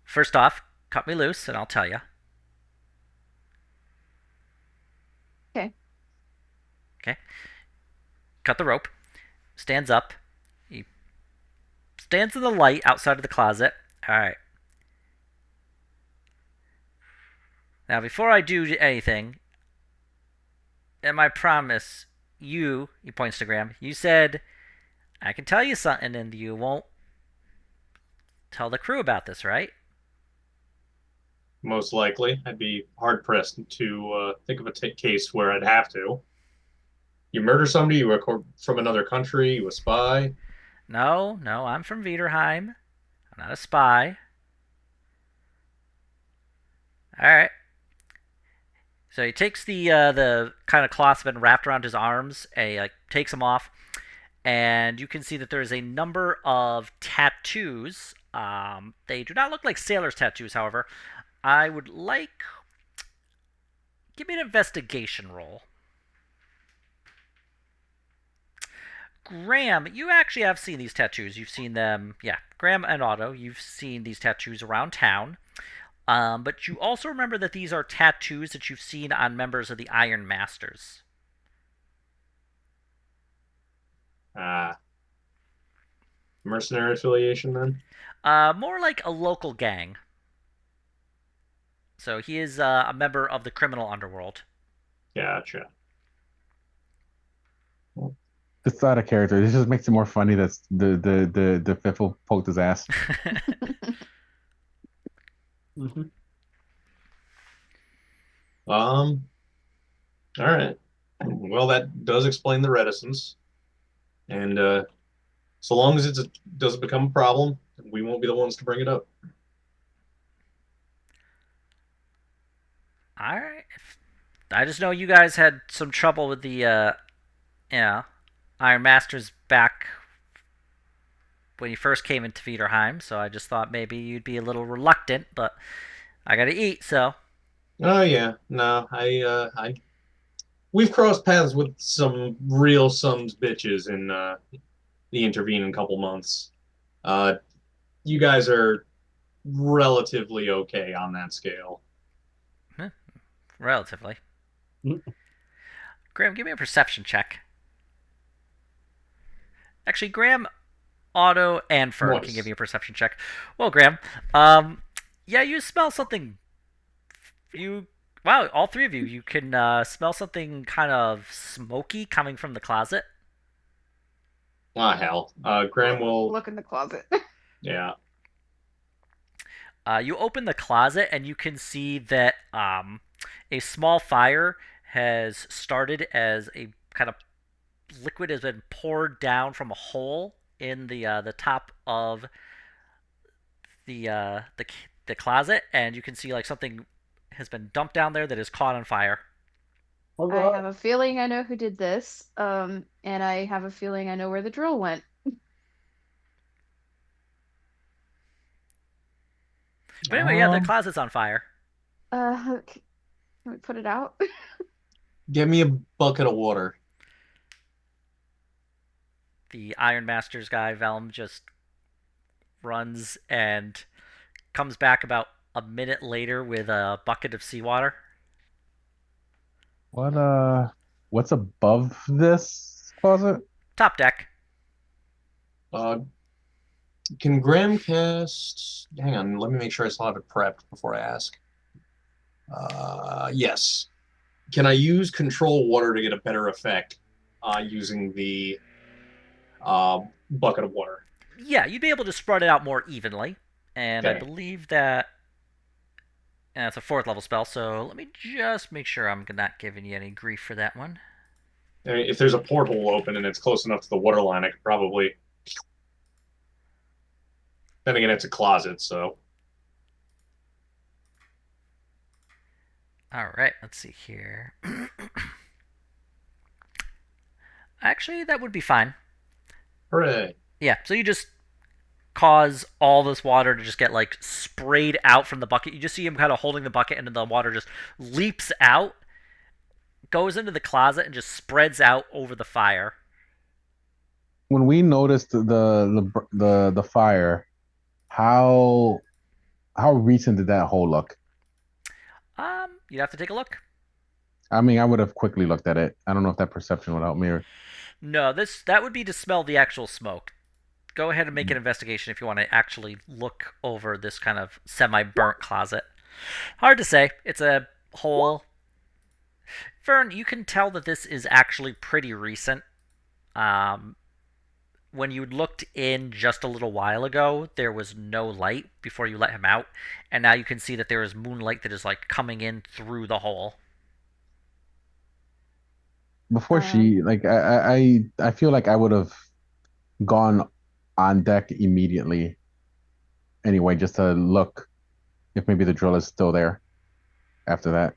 First off, cut me loose and I'll tell you. Okay. Okay? Cut the rope. Stands up. He stands in the light outside of the closet. Alright. Now, before I do anything, and my promise, he points to Graham, you said I can tell you something and you won't tell the crew about this, right? Most likely, I'd be hard pressed to think of a case where I'd have to. You murder somebody, you were from another country, you a spy. No, no, I'm from Viderheim. I'm not a spy. Alright. So he takes the kind of cloth's been wrapped around his arms, and he takes them off, and you can see that there is a number of tattoos. They do not look like sailors' tattoos, however. I would like give me an investigation roll. Graham, you actually have seen these tattoos. You've seen them, yeah. Graham and Otto, you've seen these tattoos around town. But you also remember that these are tattoos that you've seen on members of the Iron Masters. Ah, mercenary affiliation then? More like a local gang. So he is a member of the criminal underworld. Gotcha. It's out of character. This just makes it more funny that the Fiffle poked his ass. Mm-hmm. Um, all right. Well, that does explain the reticence. And so long as it doesn't become a problem, we won't be the ones to bring it up. Alright. I just know you guys had some trouble with the, Iron Masters back when you first came into Viderheim, so I just thought maybe you'd be a little reluctant, but I gotta eat, so. Oh yeah, no, we've crossed paths with some real sons bitches in the intervening couple months. Uh, you guys are relatively okay on that scale. Relatively. Graham, give me a perception check. Actually, Graham, Otto, and Fern can give Nice. me a perception check. Well, Graham, yeah, you smell something. You, wow, all three of you, you can smell something kind of smoky coming from the closet. Ah, hell. Graham will, Look in the closet. yeah. You open the closet and you can see that a small fire has started as a kind of liquid has been poured down from a hole in the top of the uh, the the closet, and you can see like something has been dumped down there that is caught on fire. I have a feeling I know who did this. And I have a feeling I know where the drill went. But anyway, yeah, the Um, closet's on fire. Can we put it out? Get me a bucket of water. The Iron Masters guy, Velm, just runs and comes back about a minute later with a bucket of seawater. what what's above this closet? Top deck. Uh, can Graham cast? Hang on, let me make sure I still have it prepped before I ask. Yes. Can I use control water to get a better effect using the bucket of water? Yeah, you'd be able to spread it out more evenly. And I Okay. believe that it's a fourth level spell, so let me just make sure I'm not giving you any grief for that one. I mean, if there's a porthole open and it's close enough to the water line, I could probably. Then again, it's a closet, so. Alright, let's see here. Actually, that would be fine. Hooray. Yeah, so you just cause all this water to just get like sprayed out from the bucket. You just see him kind of holding the bucket, and then the water just leaps out, goes into the closet, and just spreads out over the fire. When we noticed the fire, how how recent did that hole look? You'd have to take a look. I mean, I would have quickly looked at it. I don't know if that perception would help me. No, this that would be to smell the actual smoke. Go ahead and make an investigation if you want to actually look over this kind of semi-burnt closet. Hard to say. It's a hole. Vern, you can tell that this is actually pretty recent. Um, when you looked in just a little while ago, there was no light before you let him out, and now you can see that there is moonlight that is like coming in through the hole. Before Um, she like I feel like I would have gone on deck immediately anyway, just to look if maybe the drill is still there after that.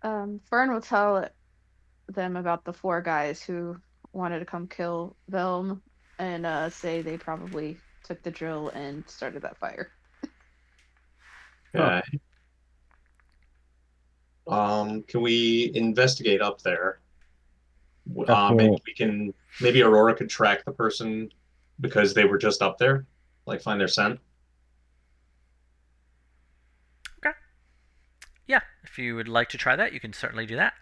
Fern will tell them about the four guys who wanted to come kill Velm and say they probably took the drill and started that fire. Oh, Okay. Can we investigate up there? that's Maybe what we can. Maybe Aurora could track the person because they were just up there, like find their scent. Okay. Yeah, if you would like to try that, you can certainly do that.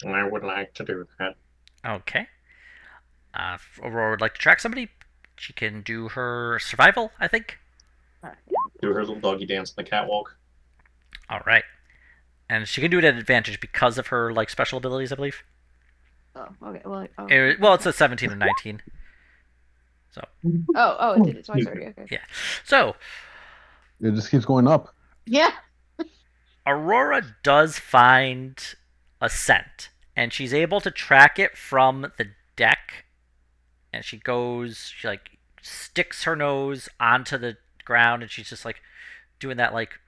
I would like to do that. Okay. If Aurora would like to track somebody, she can do her survival, I think. Yeah. Do her little doggy dance on the catwalk. All right. And she can do it at advantage because of her like special abilities, I believe. Oh, okay. Well, Well, it's a 17 and 19. So it did it twice already. Okay. yeah. So it just keeps going up. Yeah. Aurora does find a scent, and she's able to track it from the deck. And she like sticks her nose onto the ground, and she's just like doing that like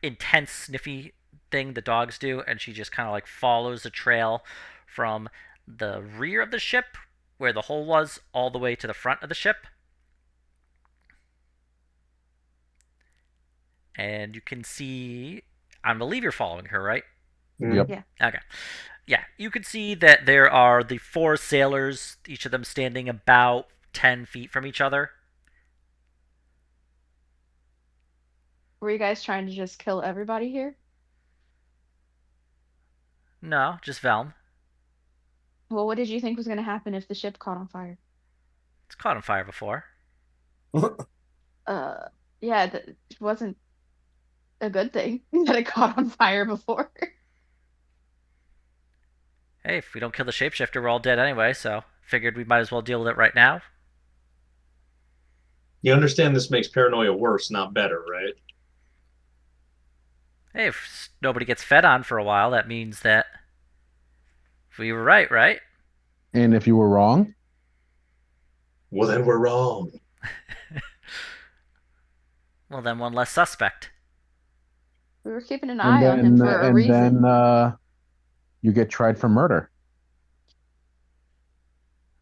intense sniffy thing the dogs do, and she just kind of like follows the trail from the rear of the ship where the hole was all the way to the front of the ship. And you can see, I believe you're following her, right? Yep. Yeah. Okay. Yeah, you can see that there are the four sailors, each of them standing about 10 feet from each other. Were you guys trying to just kill everybody here? No, just Velm. Well, what did you think was going to happen if the ship caught on fire? It's caught on fire before. Uh, yeah, that wasn't a good thing that it caught on fire before. Hey, if we don't kill the shapeshifter, we're all dead anyway, so figured we might as well deal with it right now. You understand this makes paranoia worse, not better, right? Hey, if nobody gets fed on for a while, that means that we were right, right? And if you were wrong, Well, then we're wrong. Well, then one less suspect. We were keeping an and eye on him then for a reason. you get tried for murder.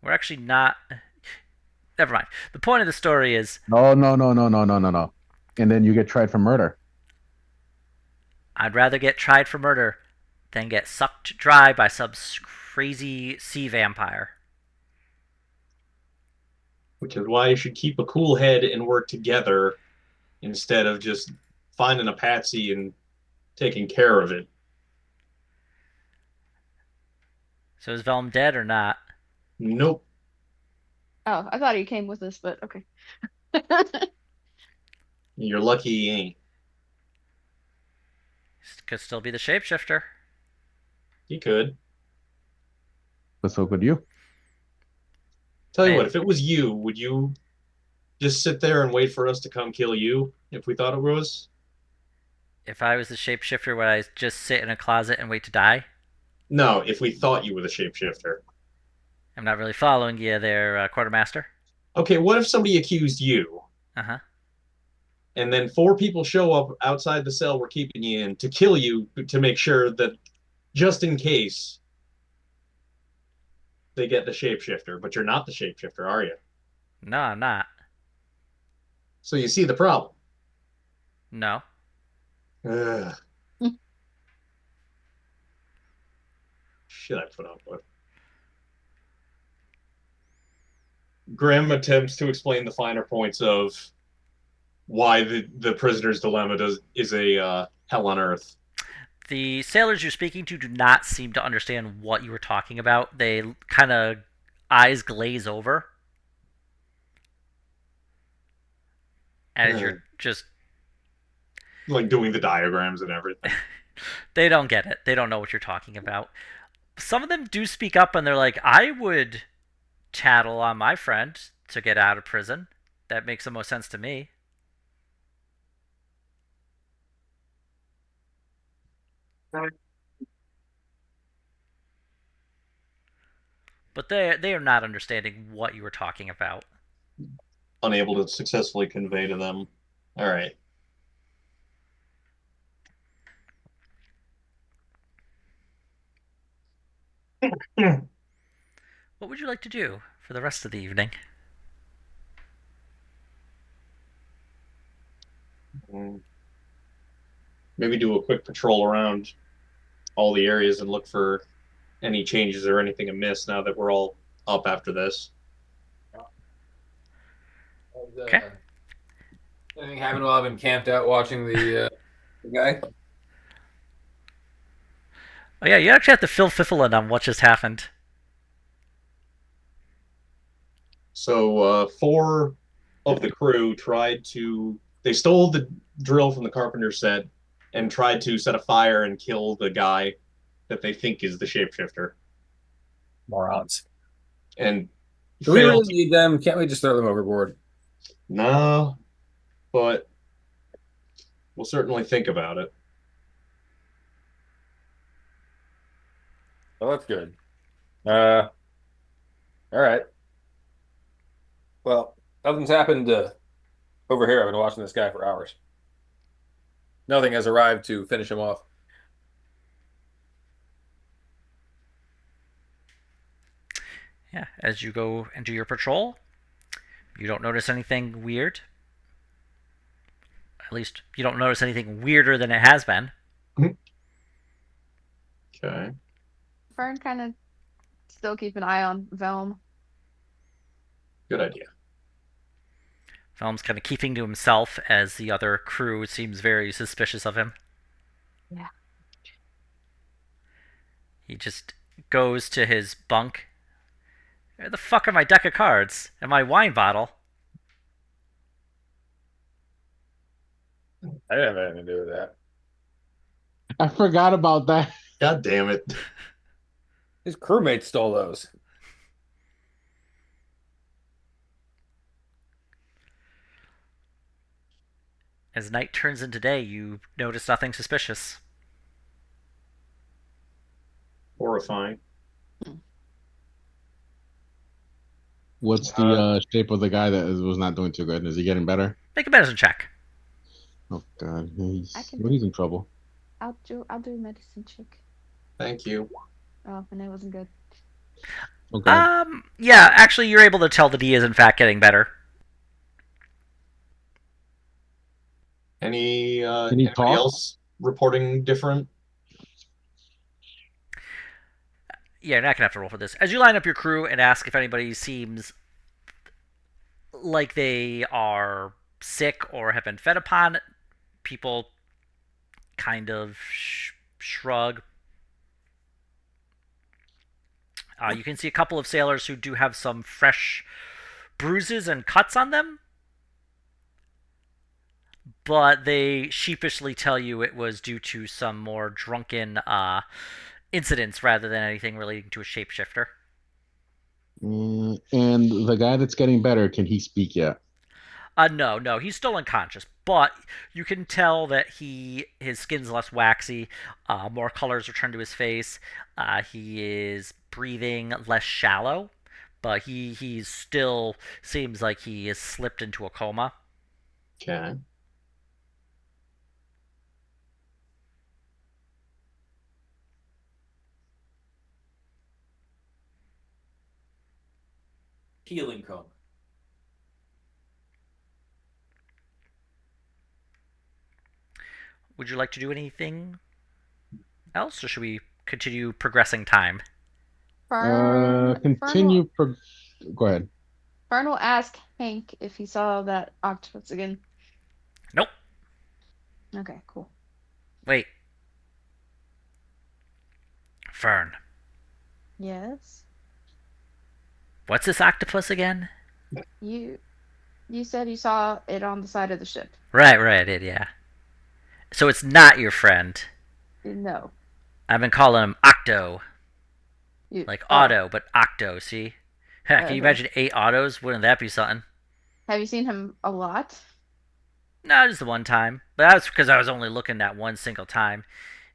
We're actually not. Never mind. The point of the story is No, no, no, no, no, no, no, no. And then you get tried for murder. I'd rather get tried for murder than get sucked dry by some crazy sea vampire. Which is why you should keep a cool head and work together instead of just finding a patsy and taking care of it. So is Velm dead or not? Nope. Oh, I thought he came with us, but okay. You're lucky he ain't. Could still be the shapeshifter. He could. But so could you. Tell you Man, what, if it was you, would you just sit there and wait for us to come kill you if we thought it was? if I was the shapeshifter, would I just sit in a closet and wait to die? No, if we thought you were the shapeshifter. I'm not really following you there, quartermaster. Okay, what if somebody accused you Uh huh. and then four people show up outside the cell we're keeping you in to kill you to make sure that just in case they get the shapeshifter, but you're not the shapeshifter, are you? No, I'm not. So you see the problem. No. Ugh, shit I put up with. Graham attempts to explain the finer points of why the prisoner's dilemma is a hell on earth. The sailors you're speaking to do not seem to understand what you were talking about. They kind of eyes glaze over as you're just. Like doing the diagrams and everything. They don't get it. They don't know what you're talking about. Some of them do speak up and they're like, I would tattle on my friend to get out of prison. That makes the most sense to me. But they are not understanding what you were talking about. Unable to successfully convey to them. All right. What would you like to do for the rest of the evening? Maybe do a quick patrol around all the areas and look for any changes or anything amiss now that we're all up after this. Okay. Anything happened while I've been camped out watching the guy? Oh yeah, you actually have to fill Fiffle in on what just happened. So four of the crew they stole the drill from the carpenter set and tried to set a fire and kill the guy that they think is the shapeshifter. Morons. And Do we failed. really need them? Can't we just throw them overboard? No, but we'll certainly think about it. Oh, that's good. All right. Well, nothing's happened over here. I've been watching this guy for hours. Nothing has arrived to finish him off. Yeah, as you go and do your patrol, you don't notice anything weird. At least you don't notice anything weirder than it has been. Okay. Fern kind of still keep an eye on Velm. Good idea. Film's kind of keeping to himself as the other crew seems very suspicious of him. Yeah. He just goes to his bunk. Where the fuck are my deck of cards and my wine bottle? I didn't have anything to do with that. I forgot about that. God damn it. His crewmates stole those. As night turns into day, you notice nothing suspicious. Horrifying. What's the shape of the guy that was not doing too good? Is he getting better? Make a medicine check. Oh God, I can he's in trouble. I'll do a medicine check. Thank you. Oh, and it wasn't good. Okay. Yeah, actually, you're able to tell that he is in fact getting better. Anybody talk? else reporting different? Yeah, you're not gonna have to roll for this. As you line up your crew and ask if anybody seems like they are sick or have been fed upon, people kind of shrug. You can see a couple of sailors who do have some fresh bruises and cuts on them, but they sheepishly tell you it was due to some more drunken incidents rather than anything relating to a shapeshifter. And the guy that's getting better, can he speak yet? No, he's still unconscious, but you can tell that his skin's less waxy, more colors return to his face. He is breathing less shallow, but he still seems like he has slipped into a coma. Okay. healing cone. Would you like to do anything else, or should we continue progressing time? Fern will Continue. Go ahead. Fern will ask Hank if he saw that octopus again. Nope. Okay, cool. Wait. Fern. Yes. What's this octopus again? You you said you saw it on the side of the ship. Right, I did, yeah. So it's not your friend. No. I've been calling him Octo. You Like oh, Auto, but Octo, see? Heck, can you okay. imagine 8 autos? Wouldn't that be something? Have you seen him a lot? No, just the one time. But that was because I was only looking that one single time.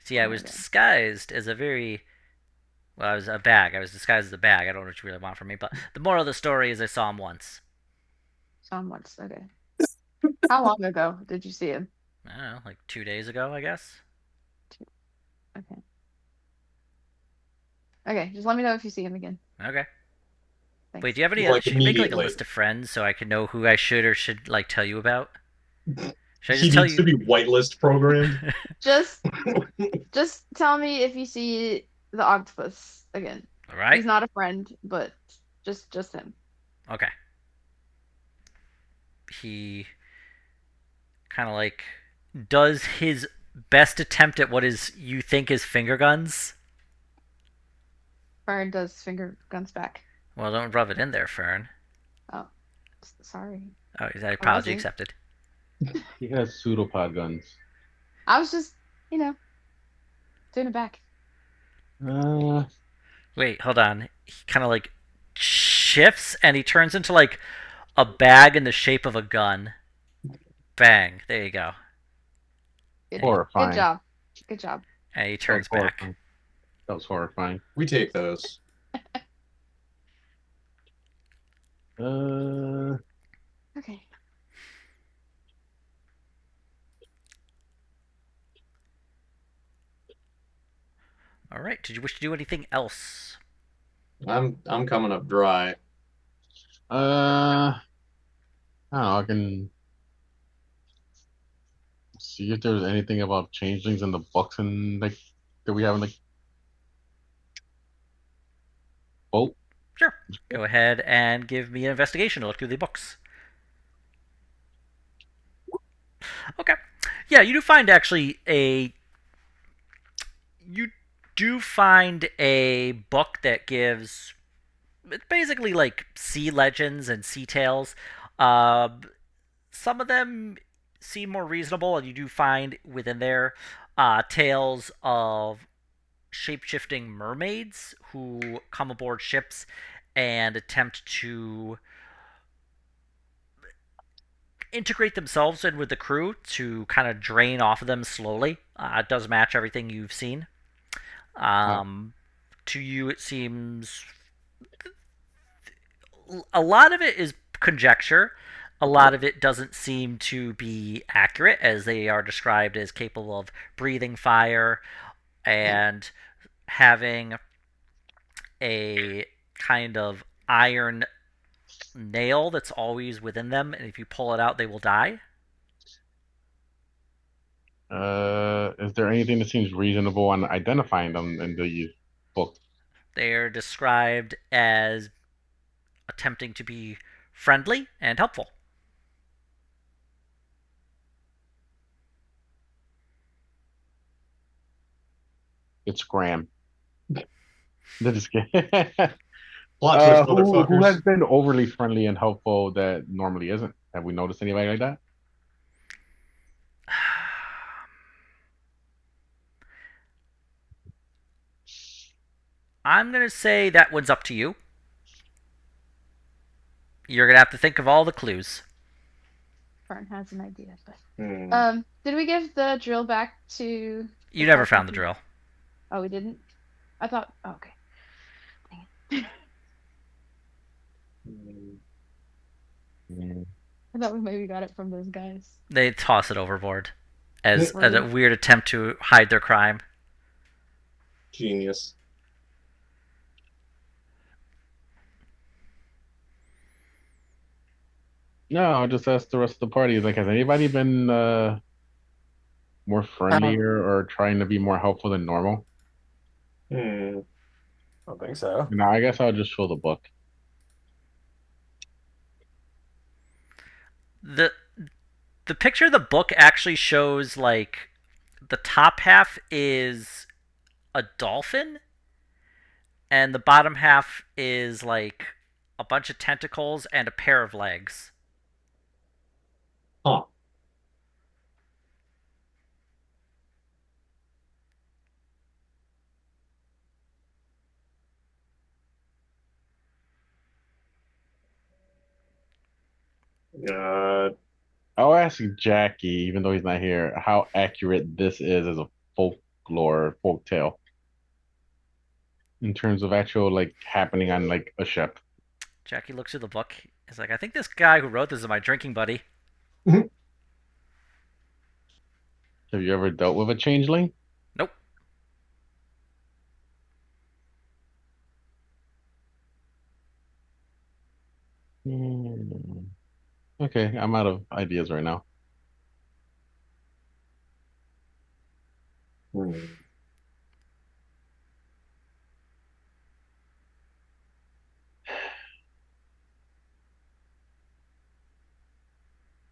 See, I was Okay. disguised as a very. Well, I was a bag. I was disguised as a bag. I don't know what you really want from me. But the moral of the story is I saw him once. Saw him once. Okay. How long ago did you see him? I don't know, like 2 days ago, I guess. Okay. Okay, just let me know if you see him again. Okay. Thanks. Wait, do you have any other? Like Should you make like a immediately. list of friends so I can know who I should or should like tell you about? Should I He just tell needs to you? be whitelist programmed. Just just tell me if you see the octopus again. All right. He's not a friend, but just him. Okay. He kind of like does his best attempt at what is you think is finger guns. Fern does finger guns back. Well, don't rub it in there, Fern. Oh, sorry. Oh, is that I apology wasn't. accepted? He has pseudopod guns. I was just, doing it back. Uh, Wait, hold on. He kind of like shifts and he turns into like a bag in the shape of a gun. Bang. There you go. Good, And he, good horrifying. job. Good job. and he That was turns back. horrifying. That was horrifying. We take those. Uh, Okay. All right. Did you wish to do anything else? I'm coming up dry. I don't know. I can see if there's anything about changelings in the books and like that we have in the boat. Sure. Go ahead and give me an investigation to look through the books. Okay. Yeah, you do find actually a. You do find a book that gives. It's basically like sea legends and sea tales. Uh, some of them seem more reasonable, and you do find within there tales of shape-shifting mermaids who come aboard ships and attempt to integrate themselves in with the crew to kind of drain off of them slowly. It does match everything you've seen. Uh, To you, it seems a lot of it is conjecture. A lot of it doesn't seem to be accurate, as they are described as capable of breathing fire and having a kind of iron nail that's always within them, and if you pull it out, they will die. is there anything that seems reasonable on identifying them in the book? They are described as attempting to be friendly and helpful. It's Graham. Just kidding. Plot twist, Who has motherfuckers. been overly friendly and helpful that normally isn't? Have we noticed anybody like that? I'm going to say that one's up to you. You're going to have to think of all the clues. Fern has an idea, but Hmm. did we give the drill back to You the never captain? found the drill. Oh, we didn't. I thought. Oh, okay. Dang it. I thought we maybe got it from those guys. They toss it overboard as a Rude. weird attempt to hide their crime. Genius. No, I'll just ask the rest of the party. Like, has anybody been more friendlier or trying to be more helpful than normal? Hmm. I don't think so. No, I guess I'll just show the book. the The picture of the book actually shows like the top half is a dolphin and the bottom half is like a bunch of tentacles and a pair of legs. Huh. Uh, I'll ask Jackie, even though he's not here, how accurate this is as a folklore folk tale in terms of actual like happening on like a ship. Jackie looks through the book. He's like, I think this guy who wrote this is my drinking buddy. Have you ever dealt with a changeling? Nope. Hmm. Okay, I'm out of ideas right now. hmm.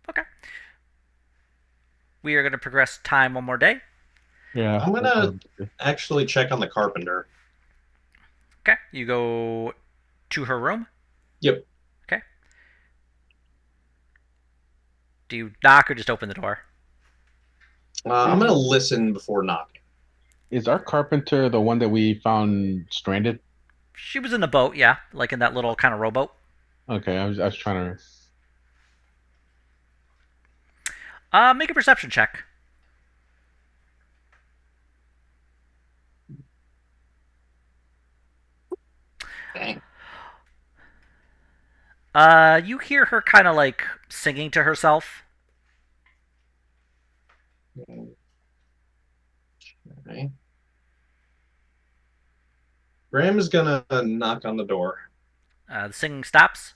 Okay. We are going to progress time one more day. Yeah. I'm gonna actually check on the carpenter. Okay. You go to her room. Yep. Okay. Do you knock or just open the door? I'm gonna listen before knocking. Is our carpenter the one that we found stranded? She was in the boat, yeah, like in that little kind of rowboat. Okay, I was trying to. Make a perception check. Dang. You hear her kind of like singing to herself. Okay. Graham is gonna knock on the door. The singing stops.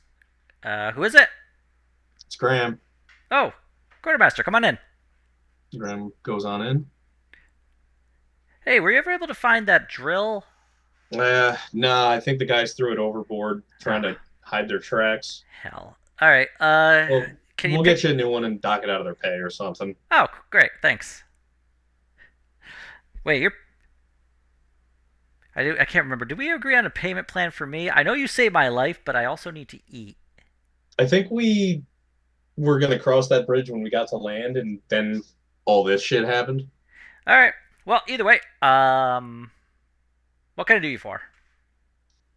Who is it? It's Graham. Oh, quartermaster, come on in. Graham goes on in. Hey, were you ever able to find that drill? Nah, I think the guys threw it overboard trying Ah, to hide their tracks. hell. All right. Well, Can you we'll pick? get you a new one and dock it out of their pay or something. Oh, great. Thanks. Wait, you're. I can't remember. Did we agree on a payment plan for me? I know you saved my life, but I also need to eat. I think we were gonna cross that bridge when we got to land, and then all this shit happened. All right. Well, either way, what can I do you for?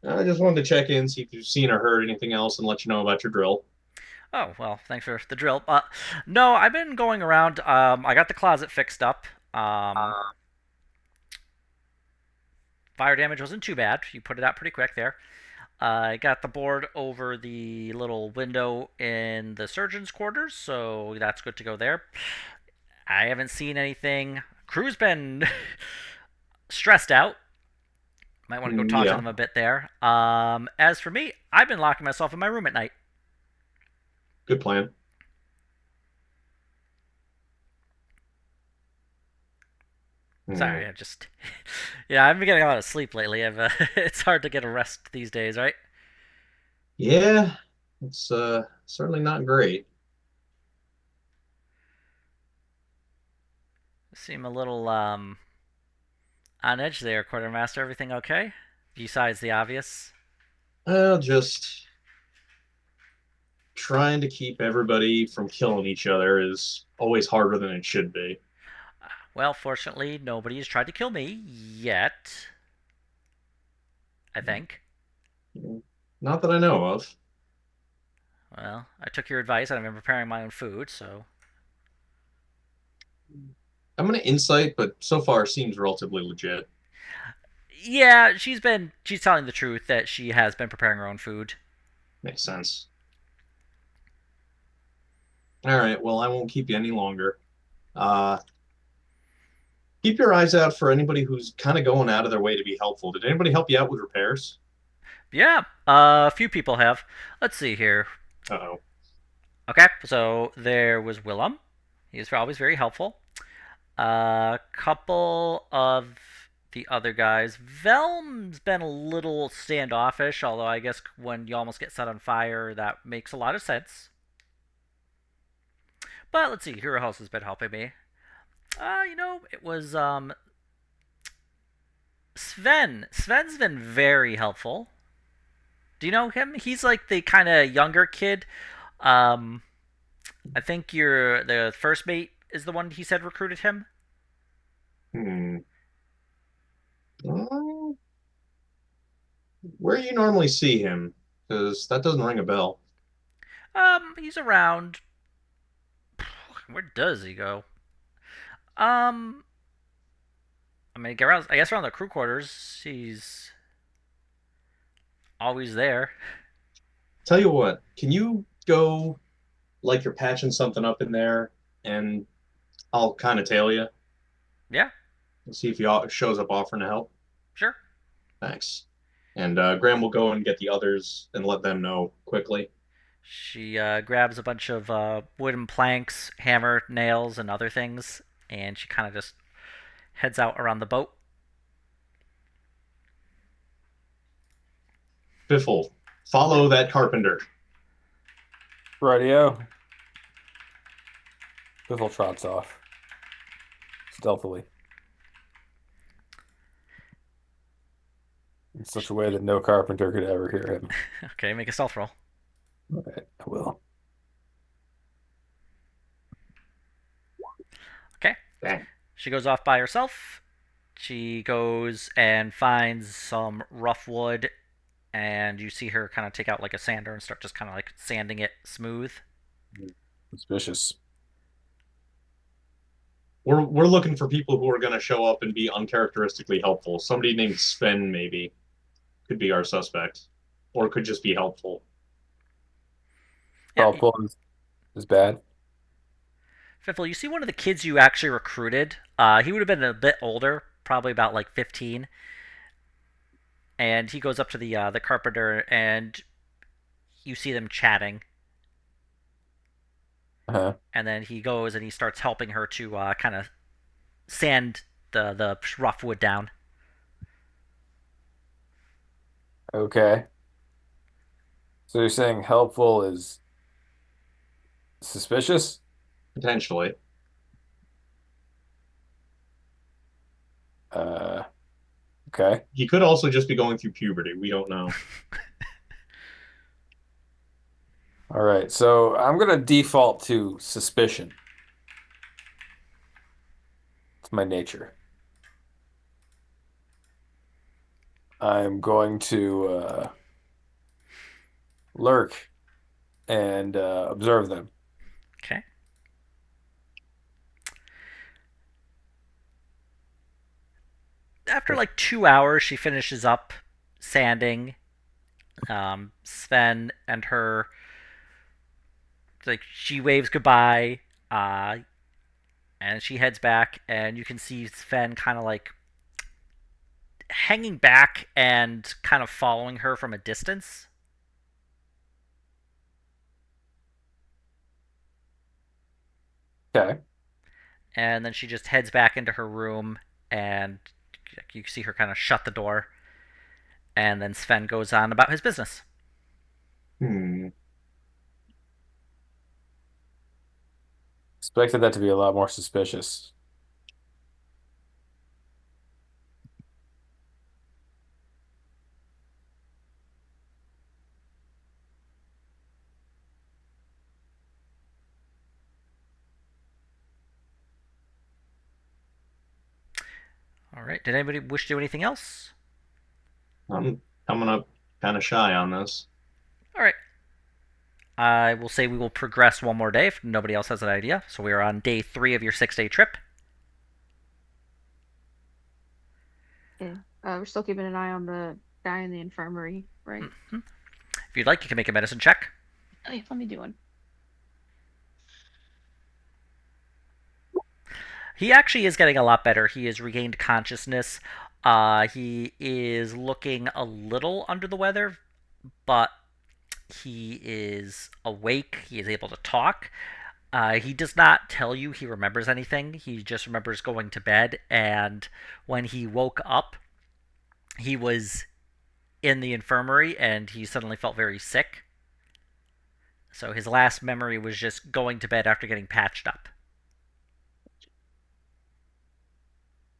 I just wanted to check in, see if you've seen or heard anything else, and let you know about your drill. Oh, well, thanks for the drill. No, I've been going around. I got the closet fixed up. Um, Fire damage wasn't too bad. You put it out pretty quick there. I got the board over the little window in the surgeon's quarters, so that's good to go there. I haven't seen anything. Crew's been stressed out. Might want to go talk to Yeah, them a bit there. As for me, I've been locking myself in my room at night. good plan. Hmm. Sorry, I just yeah, I've been getting a lot of sleep lately. It's hard to get a rest these days, right? Yeah, it's certainly not great. Seem a little on edge there, quartermaster. Everything okay? Besides the obvious. Well, just trying to keep everybody from killing each other is always harder than it should be. Well, fortunately, nobody has tried to kill me yet. I think. Not that I know of. Well, I took your advice and I've been preparing my own food, so. I'm gonna insight, but so far seems relatively legit. Yeah, she's telling the truth that she has been preparing her own food. Makes sense. All right, well, I won't keep you any longer. Uh, keep your eyes out for anybody who's kind of going out of their way to be helpful. Did anybody help you out with repairs? Yeah, a few people have. Let's see here. Uh-oh. Okay, so there was Willem. He's always very helpful. A couple of the other guys. Velm's been a little standoffish, although I guess when you almost get set on fire, that makes a lot of sense. But let's see, who else has been helping me? It was Sven. Sven's been very helpful. Do you know him? He's like the kind of younger kid. Um, I think the first mate is the one he said recruited him. Hmm. Uh, where you normally see him? Because that doesn't ring a bell. He's around. Where does he go? Um, I mean, I guess around the crew quarters, he's always there. Tell you what, can you go like you're patching something up in there, and I'll kind of tail you Yeah, and see if he shows up offering to help. sure. Thanks. And Graham will go and get the others and let them know quickly. She grabs a bunch of wooden planks, hammer, nails, and other things, and she kind of just heads out around the boat. Biffle, follow that carpenter. Radio. Biffle trots off stealthily in such a way that no carpenter could ever hear him. Okay, make a stealth roll. All right, I will. Okay. Dang. She goes off by herself. She goes and finds some rough wood, and you see her kind of take out like a sander and start just kind of like sanding it smooth. Suspicious. We're looking for people who are going to show up and be uncharacteristically helpful. Somebody named Sven maybe could be our suspect, or could just be helpful. Yeah, Helpful is bad. Fiffle, you see one of the kids you actually recruited. He would have been a bit older, probably about like 15, and he goes up to the carpenter, and you see them chatting. Uh-huh. And then he goes and he starts helping her to kind of sand the rough wood down. Okay. So you're saying helpful is suspicious? Potentially. Uh, okay. He could also just be going through puberty. We don't know. All right. So I'm gonna default to suspicion. It's my nature. I'm going to lurk and observe them. Okay. After like 2 hours, she finishes up sanding. Sven and her, like, she waves goodbye, and she heads back, and you can see Sven kind of like hanging back and kind of following her from a distance. Okay. And then she just heads back into her room, and you see her kind of shut the door. And then Sven goes on about his business. Hmm. Expected that to be a lot more suspicious. All right. Did anybody wish to do anything else? I'm coming up kind of shy on this. All right. I will say we will progress one more day if nobody else has an idea. So we are on day 3 of your 6-day trip. Yeah. We're still keeping an eye on the guy in the infirmary, right? Mm-hmm. If you'd like, you can make a medicine check. Oh, yeah, let me do one. He actually is getting a lot better. He has regained consciousness. He is looking a little under the weather, but He is awake. He is able to talk. He does not tell you he remembers anything. He just remembers going to bed. And when he woke up, he was in the infirmary and he suddenly felt very sick. So his last memory was just going to bed after getting patched up.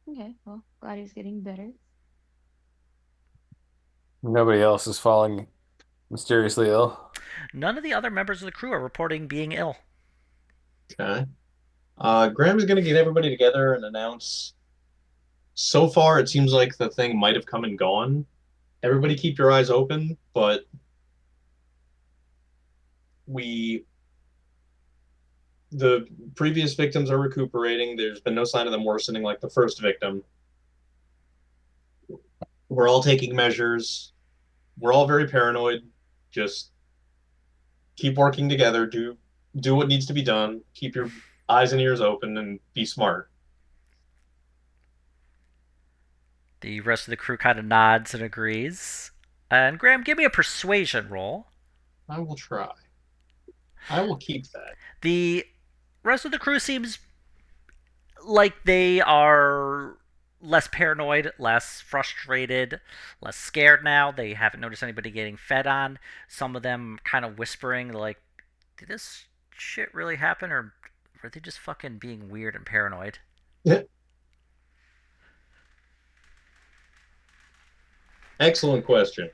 Okay, well, glad he's getting better. Nobody else is falling mysteriously ill. None of the other members of the crew are reporting being ill. Okay. Graham is going to get everybody together and announce. So far, it seems like the thing might have come and gone. Everybody keep your eyes open, but we the previous victims are recuperating. There's been no sign of them worsening like the first victim. We're all taking measures. We're all very paranoid. Just keep working together. Do what needs to be done. Keep your eyes and ears open and be smart. The rest of the crew kind of nods and agrees. And Graham, give me a persuasion roll. I will try. I will keep that. The rest of the crew seems like they are less paranoid, less frustrated, less scared now. They haven't noticed anybody getting fed on. Some of them kind of whispering, like, did this shit really happen, or were they just fucking being weird and paranoid? Excellent question.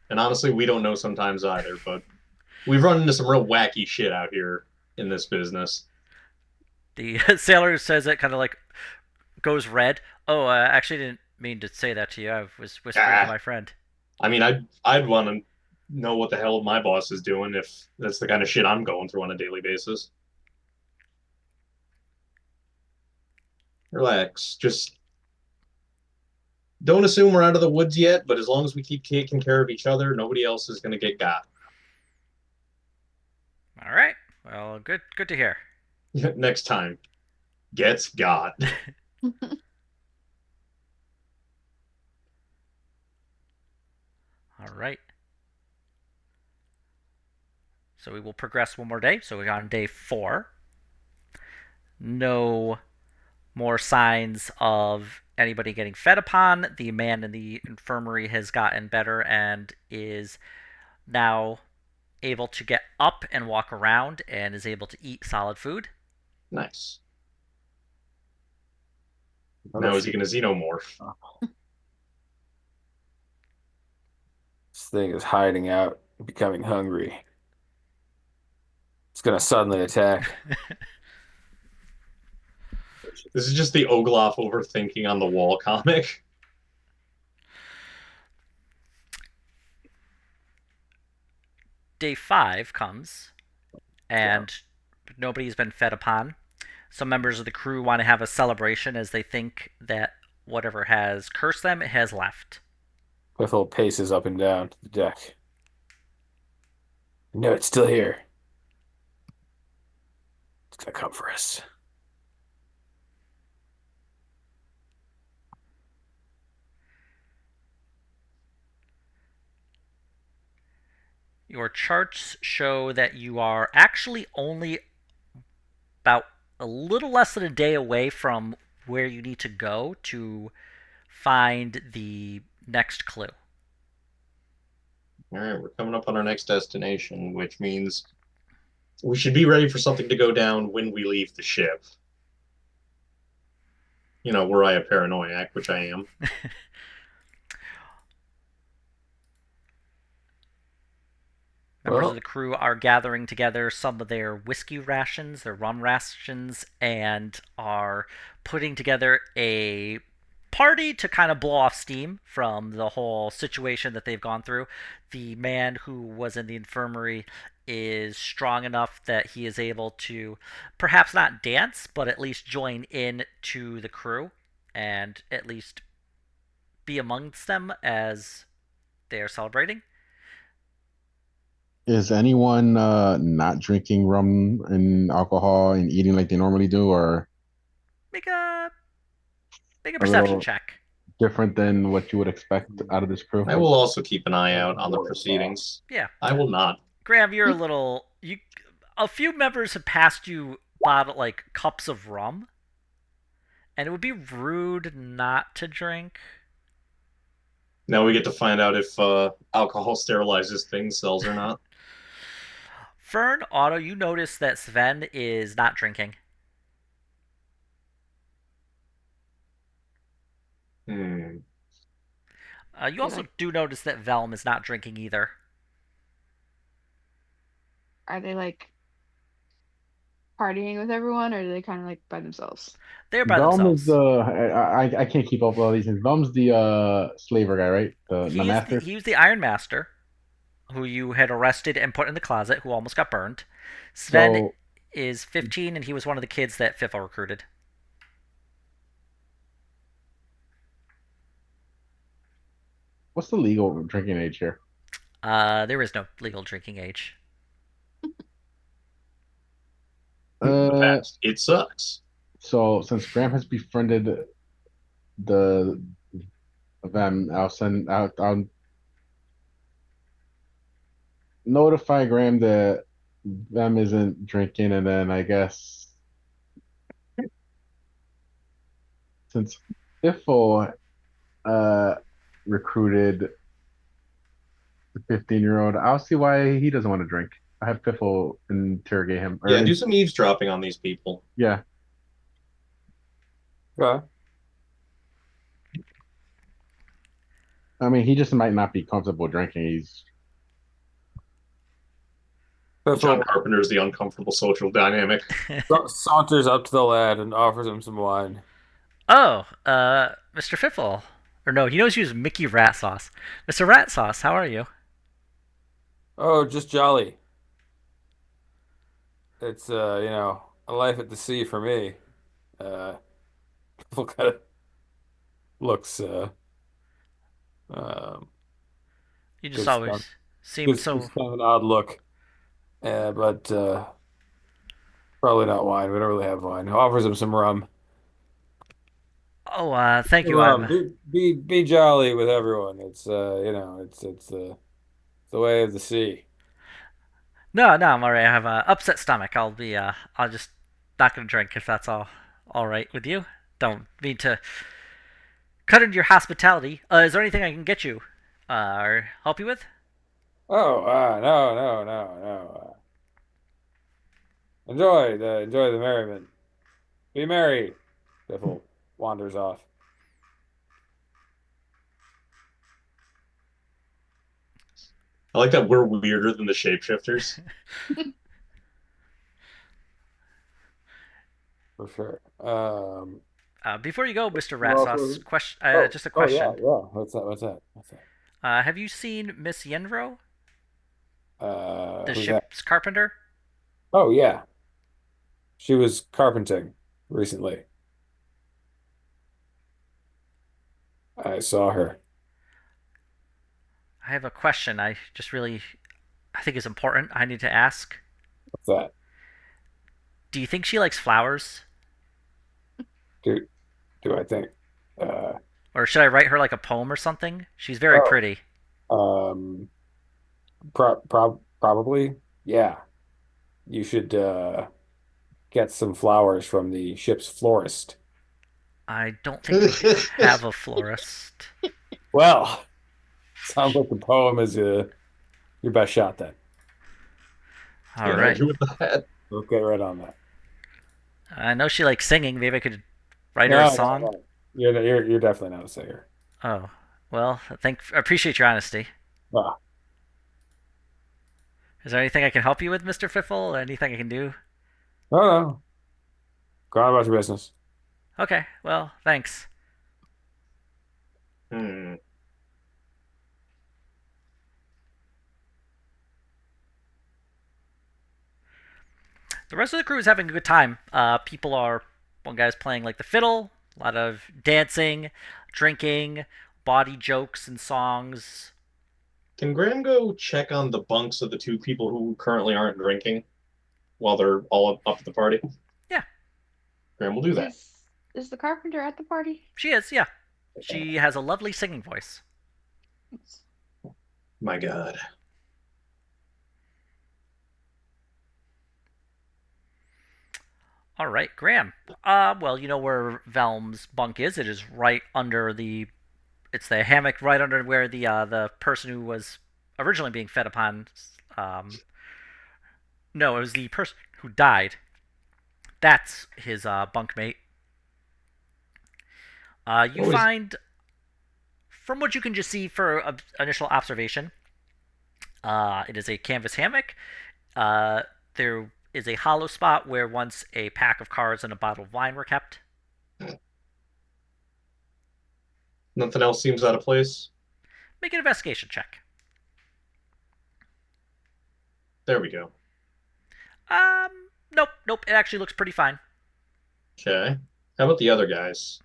And honestly, we don't know sometimes either, but we've run into some real wacky shit out here in this business. The sailor says it kind of like goes red. Oh, I actually didn't mean to say that to you. I was whispering to my friend. I mean, I'd want to know what the hell my boss is doing if that's the kind of shit I'm going through on a daily basis. Relax. Just don't assume we're out of the woods yet, but as long as we keep taking care of each other, nobody else is going to get got. All right. Well, good to hear. Next time, gets got. All right. So we will progress one more day. So we're on day 4. No more signs of anybody getting fed upon. The man in the infirmary has gotten better and is now able to get up and walk around and is able to eat solid food. Nice. Now is he going to xenomorph? This thing is hiding out, becoming hungry. It's gonna suddenly attack. This is just the Ogloff overthinking on the wall comic. Day 5 comes, and nobody's been fed upon. Some members of the crew want to have a celebration as they think that whatever has cursed them has left. Cliffle paces up and down the deck. No, it's still here. It's gonna come for us. Your charts show that you are actually only about a little less than a day away from where you need to go to find the next clue. All right, we're coming up on our next destination, which means we should be ready for something to go down when we leave the ship. Were I a paranoiac, which I am. Members of the crew are gathering together some of their whiskey rations, their rum rations, and are putting together a party to kind of blow off steam from the whole situation that they've gone through. The man who was in the infirmary is strong enough that he is able to perhaps not dance, but at least join in to the crew and at least be amongst them as they are celebrating. Is anyone not drinking rum and alcohol and eating like they normally do, or Make a a perception little check. different than what you would expect out of this crew? I will also keep an eye out on the proceedings. Yeah. I will not Graham, you're a little. You, a few members have passed you bottle like cups of rum, and it would be rude not to drink. Now we get to find out if alcohol sterilizes things, cells or not. Fern, Otto, you notice that Sven is not drinking. Hmm. You They also like, do notice that Velm is not drinking either. are they like partying with everyone, or are they kind of like by themselves? They're by Velm is themselves. the I can't keep up with all these things. Velm's the slaver guy, right? The master. He was the Iron Master, who you had arrested and put in the closet, who almost got burned. Sven So is 15, and he was one of the kids that FIFA recruited. what's the legal drinking age here? There is no legal drinking age. The Uh, past. It sucks. so since Graham has befriended the them, I'll notify Graham that them isn't drinking, and then I guess since Biffle uh recruited the 15-year-old, I'll see why he doesn't want to drink. I have Biffle interrogate him, Yeah, do some eavesdropping on these people. yeah. Okay. I mean, he just might not be comfortable drinking. He's John Biffle Carpenter is the uncomfortable social dynamic. saunters up to the lad and offers him some wine. Oh, Mr. Fiffle. Or no, he knows you as Mickey Rat Sauce. Mr. Rat Sauce, how are you? Oh, just jolly. It's a life at the sea for me. Uh, Biffle kind of looks um You just gives always seem gives so. kind of an odd look. But probably not wine. We don't really have wine. Offers him some rum. Oh, thank you. Rum. Be jolly with everyone. It's it's the way of the sea. No, I'm alright. I have a upset stomach. I'll just not gonna drink if that's all right with you. Don't mean to cut into your hospitality. Is there anything I can get you, or help you with? Oh, no. Enjoy the merriment. Be merry. Biffle wanders off. I like that we're weirder than the shapeshifters. For sure. Before you go, Mr. What Rat else Sauce, was it? question. Just a Oh yeah, question. yeah. What's that? What's that? What's that? Have you seen Miss Yenro, the Who's that? ship's carpenter? Oh yeah. She was carpenting recently. I saw her. I have a question. I think is important. I need to ask. What's that? Do you think she likes flowers, Do do I think? Uh or should I write her like a poem or something? She's very oh. pretty. Um Probably. Yeah. You should get some flowers from the ship's florist. I don't think we have a florist. Well, sounds like the poem is your best shot then. All Can't right. argue with that. Okay, right on that. I know she likes singing. Maybe I could write her a No, no, song. no. You're definitely not a singer. Oh, well, I appreciate your honesty. Ah, Is there anything I can help you with, Mr. Fiffle? Anything I can do? no, no. Go on about your business. Okay, well, thanks. Hmm. The rest of the crew is having a good time. One guy's playing like the fiddle, a lot of dancing, drinking, bawdy jokes and songs. Can Graham go check on the bunks of the two people who currently aren't drinking while they're all up at the party? Yeah, Graham will do that. Is the carpenter at the party? she is, yeah. She has a lovely singing voice. My God. All right, Graham. Well, you know where Velm's bunk is. It is right under the. It's the hammock right under where the person who was originally being fed upon. Um, no, it was the person who died. That's his bunkmate. You What was find, from what you can just see for initial observation, it is a canvas hammock. Uh, there is a hollow spot where once a pack of cards and a bottle of wine were kept. nothing else seems out of place? Make an investigation check. There we go. Nope, nope. It actually looks pretty fine. Okay. How about the other guys?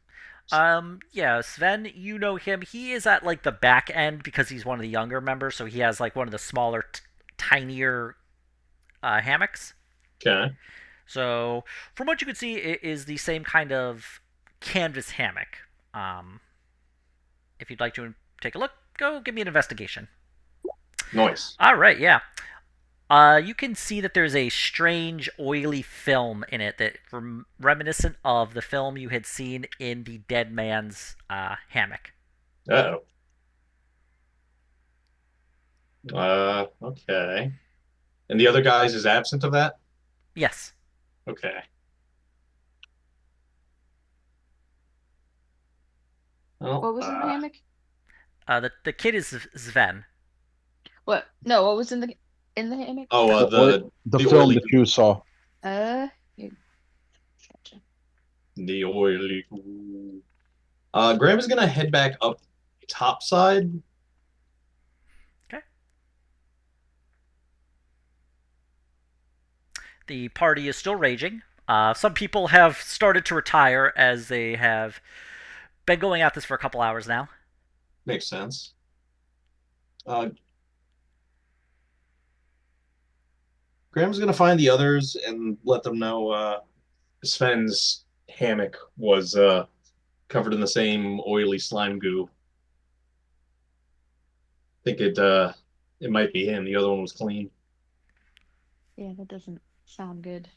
Yeah, Sven, you know him. He is at like the back end because he's one of the younger members, so he has like one of the smaller, tinier hammocks. Okay. So, from what you can see, it is the same kind of canvas hammock. Um, if you'd like to take a look, go give me an investigation. Noise. All right, yeah. You can see that there's a strange oily film in it that reminiscent of the film you had seen in the dead man's hammock. Uh-oh. Okay. And the other guys is absent of that? Yes. Okay. Well, What was in the hammock? The kid is Sven. What? No, what was in the hammock? The the the film oily that you saw. You gotcha. the oily. Graham is gonna head back up top side. Okay. The party is still raging. Some people have started to retire as they have been going at this for a couple hours now. Makes sense. Uh, Graham's gonna find the others and let them know Sven's hammock was covered in the same oily slime goo. Think it might be him. The other one was clean. Yeah, that doesn't sound good.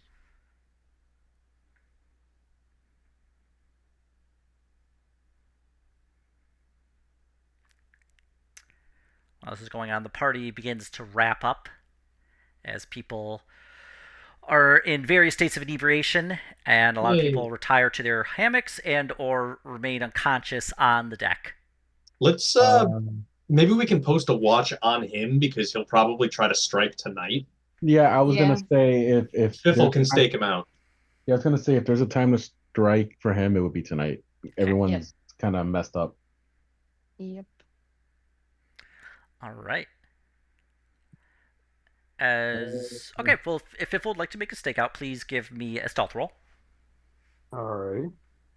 While this is going on, the party begins to wrap up as people are in various states of inebriation, and a lot of Yay. people retire to their hammocks and or remain unconscious on the deck. Let's Um, maybe we can post a watch on him because he'll probably try to strike tonight. yeah, I was gonna Yeah. say if there's Fiffle can time, stake him out. yeah, I was gonna say if there's a time to strike for him, it would be tonight. Okay. Yep. Everyone's kind of messed up. Yep. All right. As okay, well, if Iffle would like to make a stakeout, please give me a stealth roll. All right.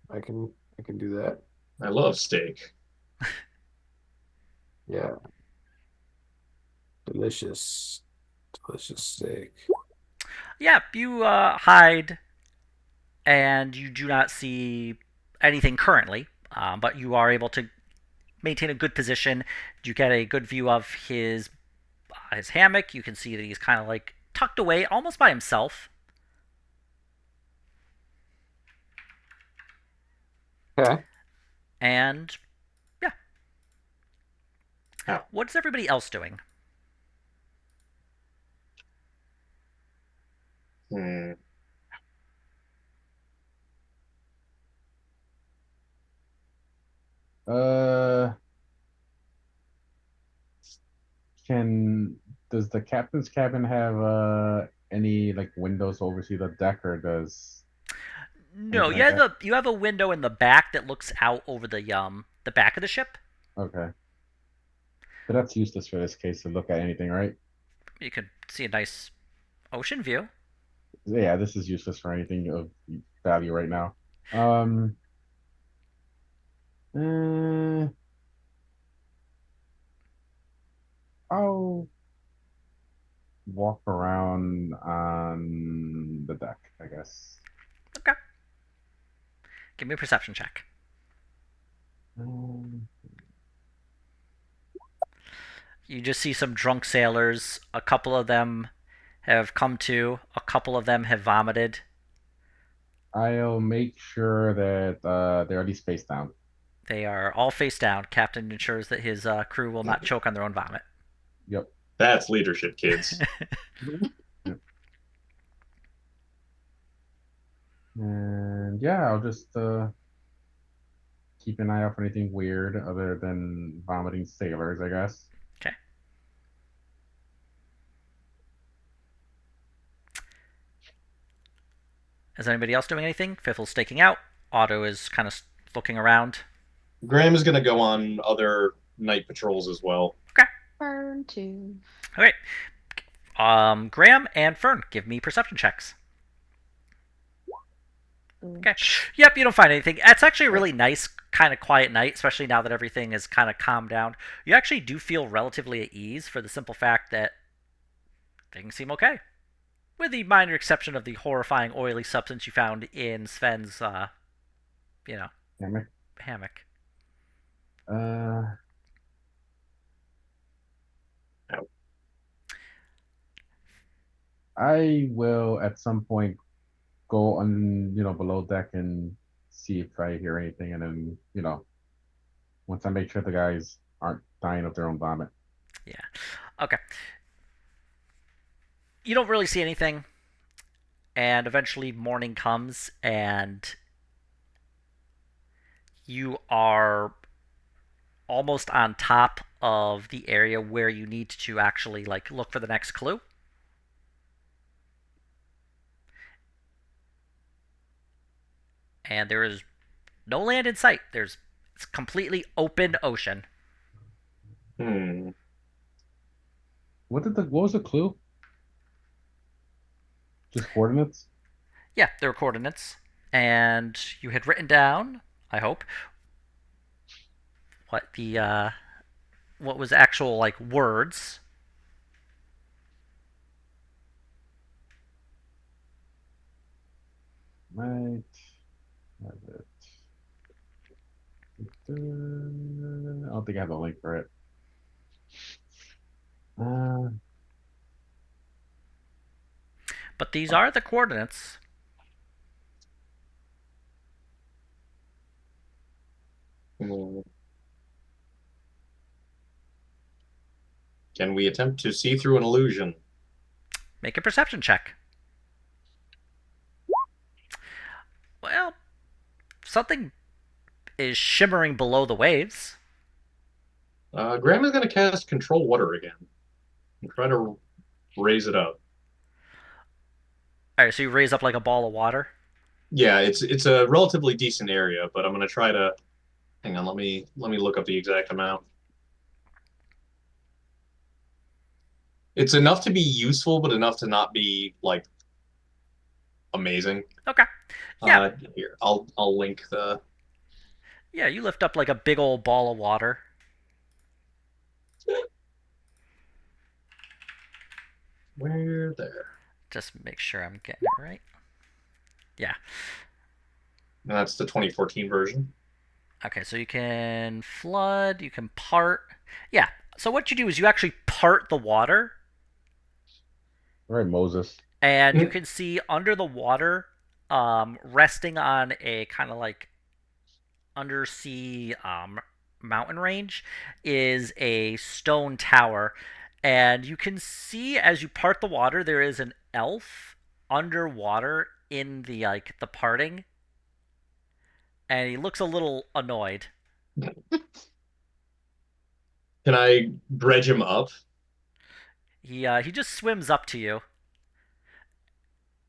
I can do that. I love steak. Yeah. Delicious. Delicious steak. Yeah, you hide, and you do not see anything currently, but you are able to maintain a good position. You get a good view of his hammock. You can see that he's kind of like tucked away, almost by himself. Okay. And yeah, Ow. what's everybody else doing? Hmm. Uh, can does the captain's cabin have any like windows to oversee the deck, or does No, anything you like have that? a window in the back that looks out over the back of the ship. Okay, but that's useless for this case to look at anything, right? You can see a nice ocean view. Yeah, this is useless for anything of value right now. Um, eh, I'll walk around on the deck, I guess. Okay, give me a perception check. Um, You just see some drunk sailors. A couple of them have come to. A couple of them have vomited. I'll make sure that they're at least face down. They are all face down. Captain ensures that his crew will not choke on their own vomit. Yep. That's leadership, kids. Yep. And yeah, I'll just keep an eye out for anything weird other than vomiting sailors, I guess. Okay. Is anybody else doing anything? Fiffle's staking out. Otto is kind of looking around. Graham is going to go on other night patrols as well. Okay. Burn two. Okay. Graham and Fern, give me perception checks. Okay. Yep, you don't find anything. It's actually a really nice, kind of quiet night, especially now that everything is kind of calmed down. You actually do feel relatively at ease for the simple fact that things seem okay. With the minor exception of the horrifying oily substance you found in Sven's, you know, Hammock. hammock. Uh, Ow. I will at some point go on, below deck and see if I hear anything, and then, once I make sure the guys aren't dying of their own vomit. Yeah. Okay. You don't really see anything, and eventually morning comes, and you are almost on top of the area where you need to actually like look for the next clue. And there is no land in sight. It's completely open ocean. Hmm. What was the clue? Just coordinates? Yeah, there are coordinates, and you had written down, I hope, what was actual like words. Right. Have it. I don't think I have a link for it. Uh, But these are the coordinates. Hmm. Can we attempt to see through an illusion? Make a perception check. Well, something is shimmering below the waves. Graham is going to cast Control Water again and try to raise it up. All right, so you raise up like a ball of water. Yeah, it's a relatively decent area, but I'm going to try to hang on. Let me look up the exact amount. It's enough to be useful, but enough to not be like amazing. Okay. Yeah. Here, I'll link the. Yeah, you lift up like a big old ball of water. Where there? Just make sure I'm getting it right. Yeah. And that's the 2014 version. Okay, so you can flood, you can part. Yeah. So what you do is you actually part the water, all right, Moses. and you can see under the water, resting on a kind of like undersea mountain range, is a stone tower, and you can see as you part the water there is an elf underwater in the parting, and he looks a little annoyed. Can I dredge him up? He just swims up to you,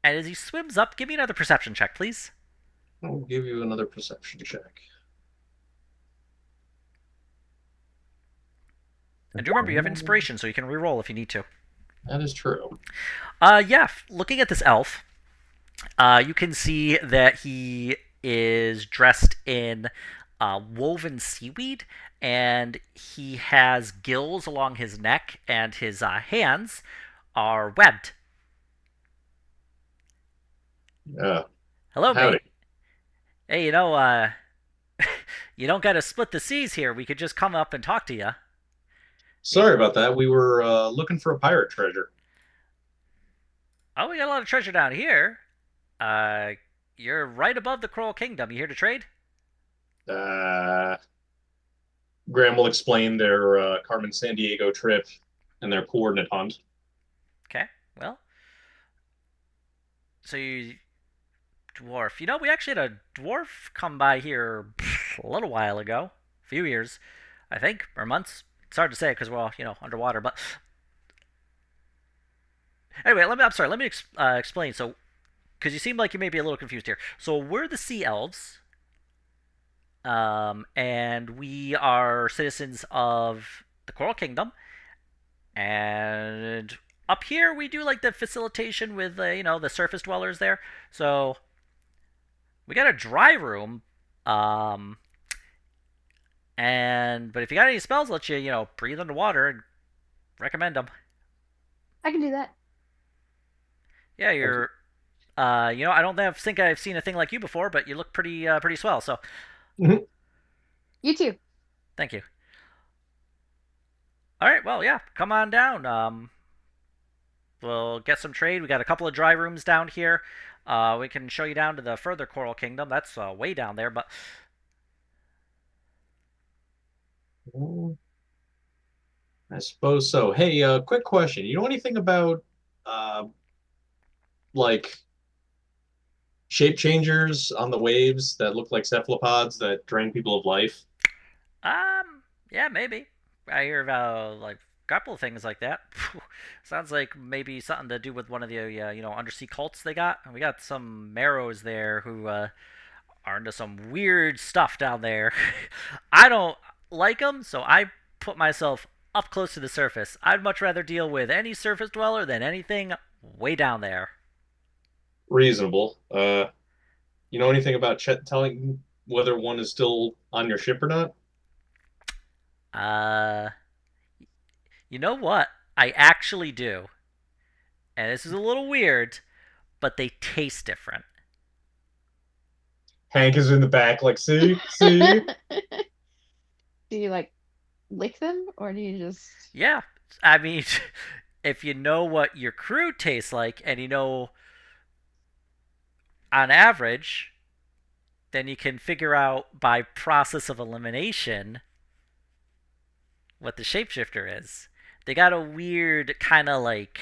and as he swims up, give me another perception check, please. I'll give you another perception check. And do remember, you have inspiration, so you can reroll if you need to. That is true. Yeah. Looking at this elf, you can see that he is dressed in woven seaweed, and he has gills along his neck, and his hands are webbed. Yeah. Hello, Howdy. mate. Hey, you don't got to split the seas here. We could just come up and talk to you. Sorry about that. We were looking for a pirate treasure. Oh, we got a lot of treasure down here. Uh, You're right above the Coral Kingdom. You here to trade? Uh, Graham will explain their Carmen San Diego trip and their coordinate hunt. Okay. Well, so you dwarf. You know, we actually had a dwarf come by here a little while ago, a few years, I think, or months. It's hard to say because we're all underwater. But anyway, I'm sorry. Let me explain. So, because you seem like you may be a little confused here. So we're the sea elves, and we are citizens of the Coral Kingdom. And up here, we do like the facilitation with the surface dwellers there. So we got a dry room. Um, but if you got any spells, let you breathe underwater and recommend them. I can do that. Yeah, you're. I don't think I've seen a thing like you before, but you look pretty swell. So You too. thank you. All right, well, yeah, come on down. We'll get some trade. We got a couple of dry rooms down here. We can show you down to the further Coral Kingdom. That's way down there, but I suppose so. Hey, quick question. You know anything about uh, like shape changers on the waves that look like cephalopods that drain people of life? yeah, maybe. I hear about like a couple of things like that. Sounds like maybe something to do with one of the undersea cults they got. We got some marrows there who are into some weird stuff down there. I don't like them, so I put myself up close to the surface. I'd much rather deal with any surface dweller than anything way down there. Reasonable. You know anything about telling whether one is still on your ship or not? Uh, you know what? I actually do. And this is a little weird, but they taste different. Hank is in the back, like, see. Do you like lick them or do you just Yeah, I mean, if you know what your crew tastes like and you know on average, then you can figure out by process of elimination what the shapeshifter is. They got a weird kind of like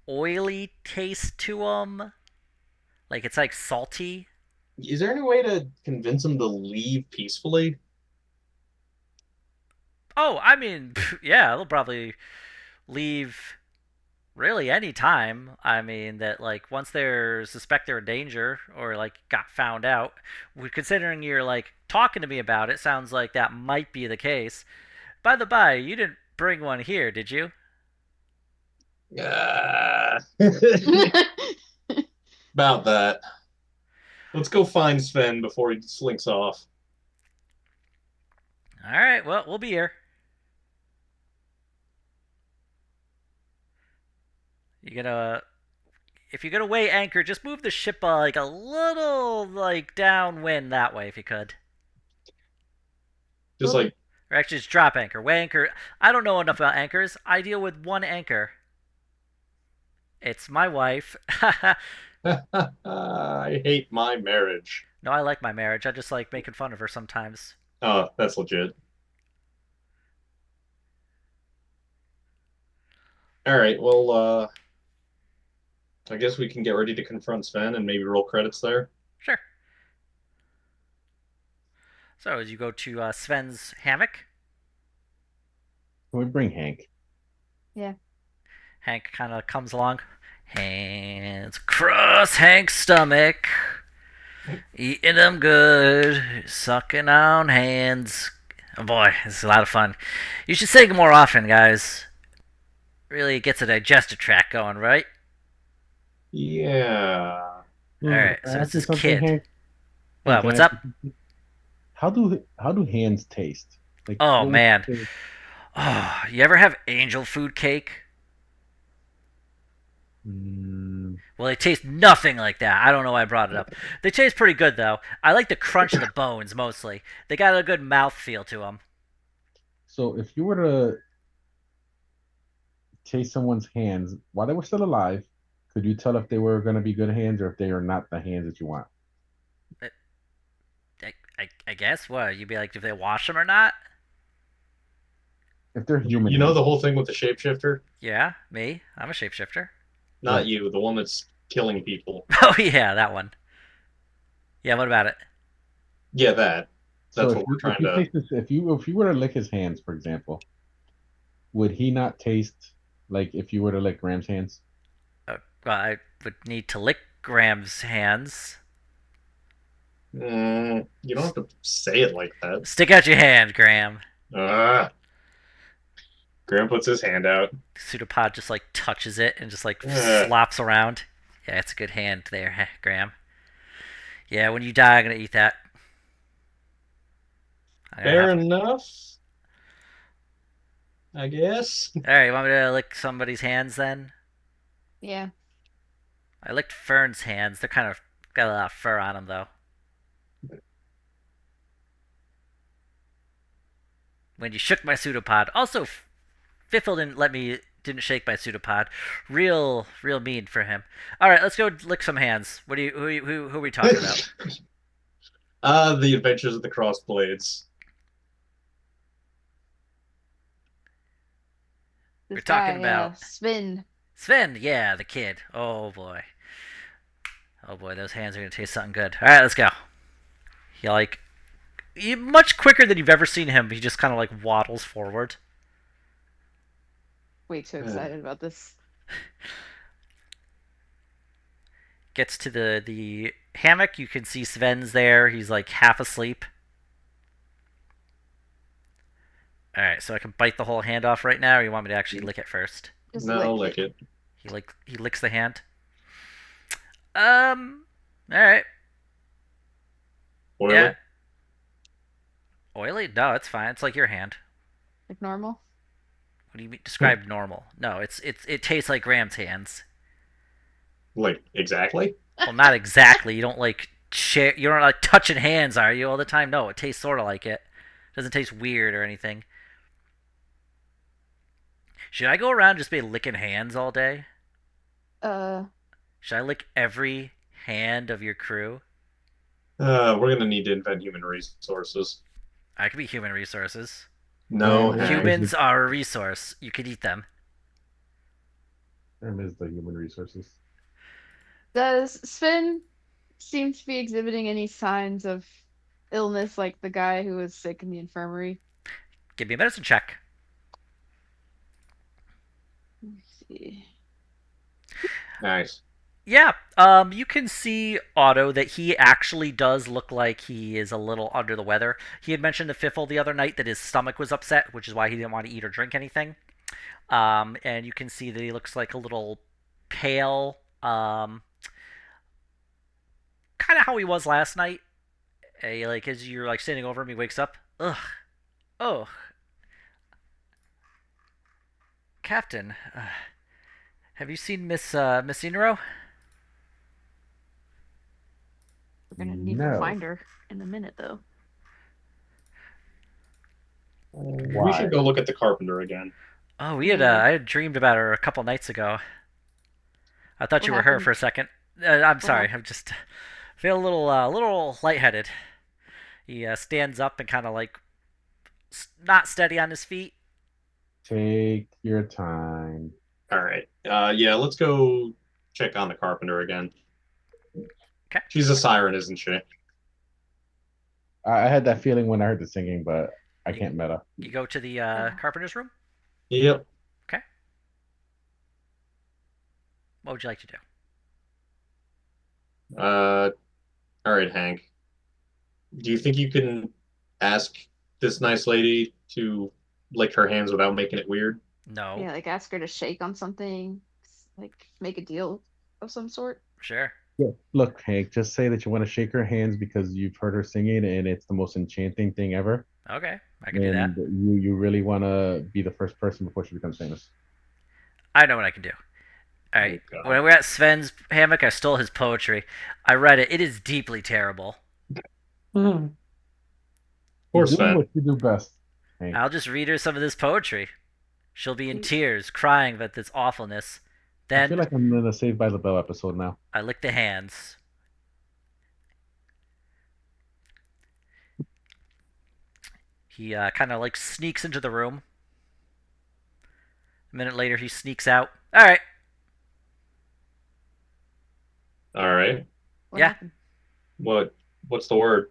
oily taste to them. Like it's like salty. Is there any way to convince him to leave peacefully? Oh, I mean, yeah, they'll probably leave really any time. I mean that like once they're suspect they're in danger or like got found out. Considering you're like talking to me about it, sounds like that might be the case. By the by, you didn't bring one here, did you? Uh, about that. Let's go find Sven before he slinks off. All right, well, we'll be here. You gonna if you're gonna weigh anchor, just move the ship like a little like downwind that way if you could. Just like, Or actually, just drop anchor. Weigh anchor. I don't know enough about anchors. I deal with one anchor. It's my wife. I hate my marriage. No, I like my marriage. I just like making fun of her sometimes. Oh, that's legit. All right, well, I guess we can get ready to confront Sven and maybe roll credits there. Sure. So as you go to Sven's hammock, Can we bring Hank? Yeah. Hank kind of comes along. Hands across Hank's stomach, eating them good, sucking on hands. Oh boy, this is a lot of fun. You should sing more often, guys. Really gets the digestive tract going, right? Yeah. All right, Can so I it's ask you this something, kid. Hank? Well, Can I what's ask up? you something? How do hands taste? Like Oh what would man. you say? Oh, you ever have angel food cake? Mm, Well, they taste nothing like that. I don't know why I brought it up. They taste pretty good though. I like the crunch of the bones mostly. They got a good mouth feel to them. so if you were to taste someone's hands while they were still alive, could you tell if they were going to be good hands or if they are not the hands that you want? I guess what you'd be like, if they wash them or not? If they're human You know hands. the whole thing with the shapeshifter? Yeah, me. I'm a shapeshifter. Not Right. you, the one that's killing people. Oh yeah, that one. Yeah, what about it? Yeah, that. So That's if what we're you if trying you to. taste this, if you were to lick his hands, for example, would he not taste like if you were to lick Graham's hands? Well, I would need to lick Graham's hands. You don't have to say it like that. Stick out your hand, Graham. Ah, Graham puts his hand out. Pseudopod just like touches it and just like Uh, slops around. Yeah, it's a good hand there, Graham. Yeah, when you die, I'm gonna eat that. I'm gonna fair have. enough, I guess. All right, you want me to lick somebody's hands then? Yeah. I licked Fern's hands. They're kind of got a lot of fur on them though. When you shook my pseudopod. Also, Fiffle didn't shake my pseudopod. Real mean for him. All right, let's go lick some hands. What do you who are we talking about? The Adventures of the Crossblades. We're This talking guy, about Sven. Sven. Yeah, the kid. Oh boy, those hands are gonna taste something good. All right, let's go. He much quicker than you've ever seen him. He just kind of like waddles forward. Way too excited about this. Gets to the hammock. You can see Sven's there. He's like half asleep. All right, so I can bite the whole hand off right now, or you want me to actually lick it first? Just No, lick lick it. He licks the hand. All right. Oily. Yeah. Oily? No, it's fine. It's like your hand. like normal. What do you mean? Describe normal? No, it tastes like Graham's hands. Like, exactly? Well, not exactly. You don't like share. You don't like touching hands, are you, all the time? No, it tastes sort of like it. Doesn't taste weird or anything. Should I go around just be licking hands all day? Uh, Should I lick every hand of your crew? We're gonna need to invent human resources. I could be human resources. No, Graham is Hank. Humans are a resource. You could eat them. Graham is the human resources. does Sven seem to be exhibiting any signs of illness like the guy who was sick in the infirmary? Give me a medicine check. Let's see. Nice. Yeah, you can see Otto that he actually does look like he is a little under the weather. He had mentioned to Fiffle the other night that his stomach was upset, which is why he didn't want to eat or drink anything. And you can see that he looks like a little pale, kind of how he was last night. Like as you're like standing over him, he wakes up. Ugh, oh, Captain, have you seen Miss Inro? We're gonna need to No. find her in a minute, though. We Why? should go look at the carpenter again. Oh, Yeah. I had dreamed about her a couple nights ago. I thought What you were her happened? for a second. I'm What sorry. happened? I'm just feel a little lightheaded. He stands up and kind of like not steady on his feet. Take your time. All right. Yeah, let's go check on the carpenter again. Okay. She's a siren, isn't she? I had that feeling when I heard the singing, but I can't meta. You go to the carpenter's room. Yep. Okay. What would you like to do? All right, Hank. Do you think you can ask this nice lady to lick her hands without making it weird? No. Yeah, like ask her to shake on something, like make a deal of some sort. Sure. Yeah. Look, Hank, just say that you want to shake her hands because you've heard her singing and it's the most enchanting thing ever. Okay, I can do that. And you really want to be the first person before she becomes famous. I know what I can do. All right. Oh, God. When we're at Sven's hammock, I stole his poetry. I read it. It is deeply terrible. Poor Do Sven. what you do best, Hank. I'll just read her some of this poetry. She'll be in tears, crying about this awfulness. I Then feel like I'm in a Saved by the Bell episode now. I lick the hands. He kind of like sneaks into the room. A minute later, he sneaks out. All right. All right. What Yeah. happened? What what's the word?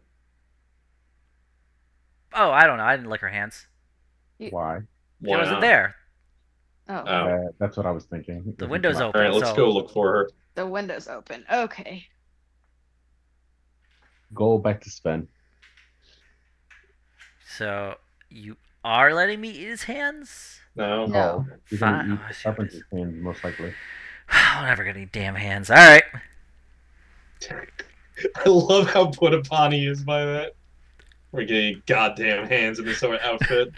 Oh, I don't know. I didn't lick her hands. Why? She Why wasn't not? there. Oh, Oh. That's what I was thinking. The If you window's come out. All right, open, let's so go look for her. the window's open. Okay. Go back to Sven. so you are letting me eat his hands? No. No. You're gonna Fine. eat Oh, I the see what it is. carpenter's hands most likely. I'm never gonna eat damn hands. All right. I love how put upon he is by that. We're getting goddamn hands in this outfit.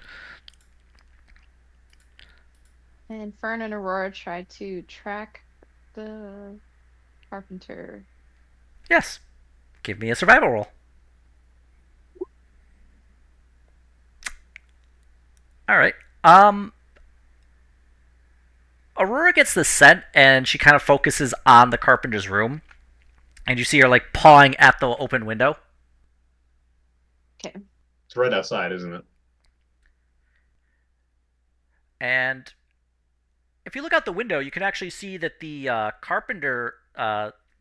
And Fern and Aurora tried to track the carpenter. Yes. Give me a survival roll. All right. Aurora gets the scent, and she kind of focuses on the carpenter's room, and you see her like pawing at the open window. Okay. It's right outside, isn't it? And if you look out the window, you can actually see that the carpenter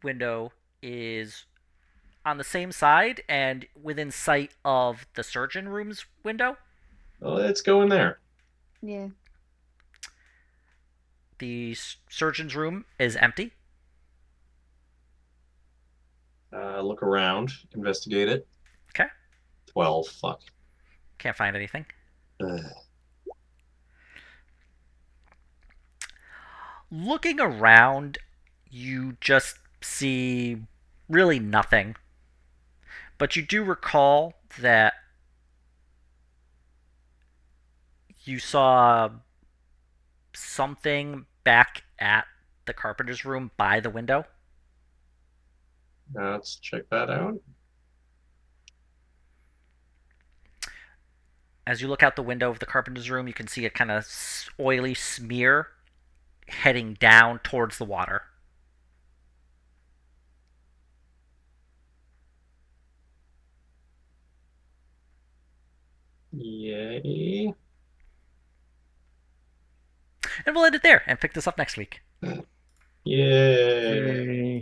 window is on the same side and within sight of the surgeon room's window. Well, let's go in there. Yeah. The surgeon's room is empty. Look around, investigate it. Okay. 12. Fuck. Can't find anything. Ugh. Looking around, you just see really nothing. But you do recall that you saw something back at the carpenter's room by the window. Let's check that out. As you look out the window of the carpenter's room, you can see a kind of oily smear heading down towards the water. Yay. And we'll end it there and pick this up next week. Yay. Yay.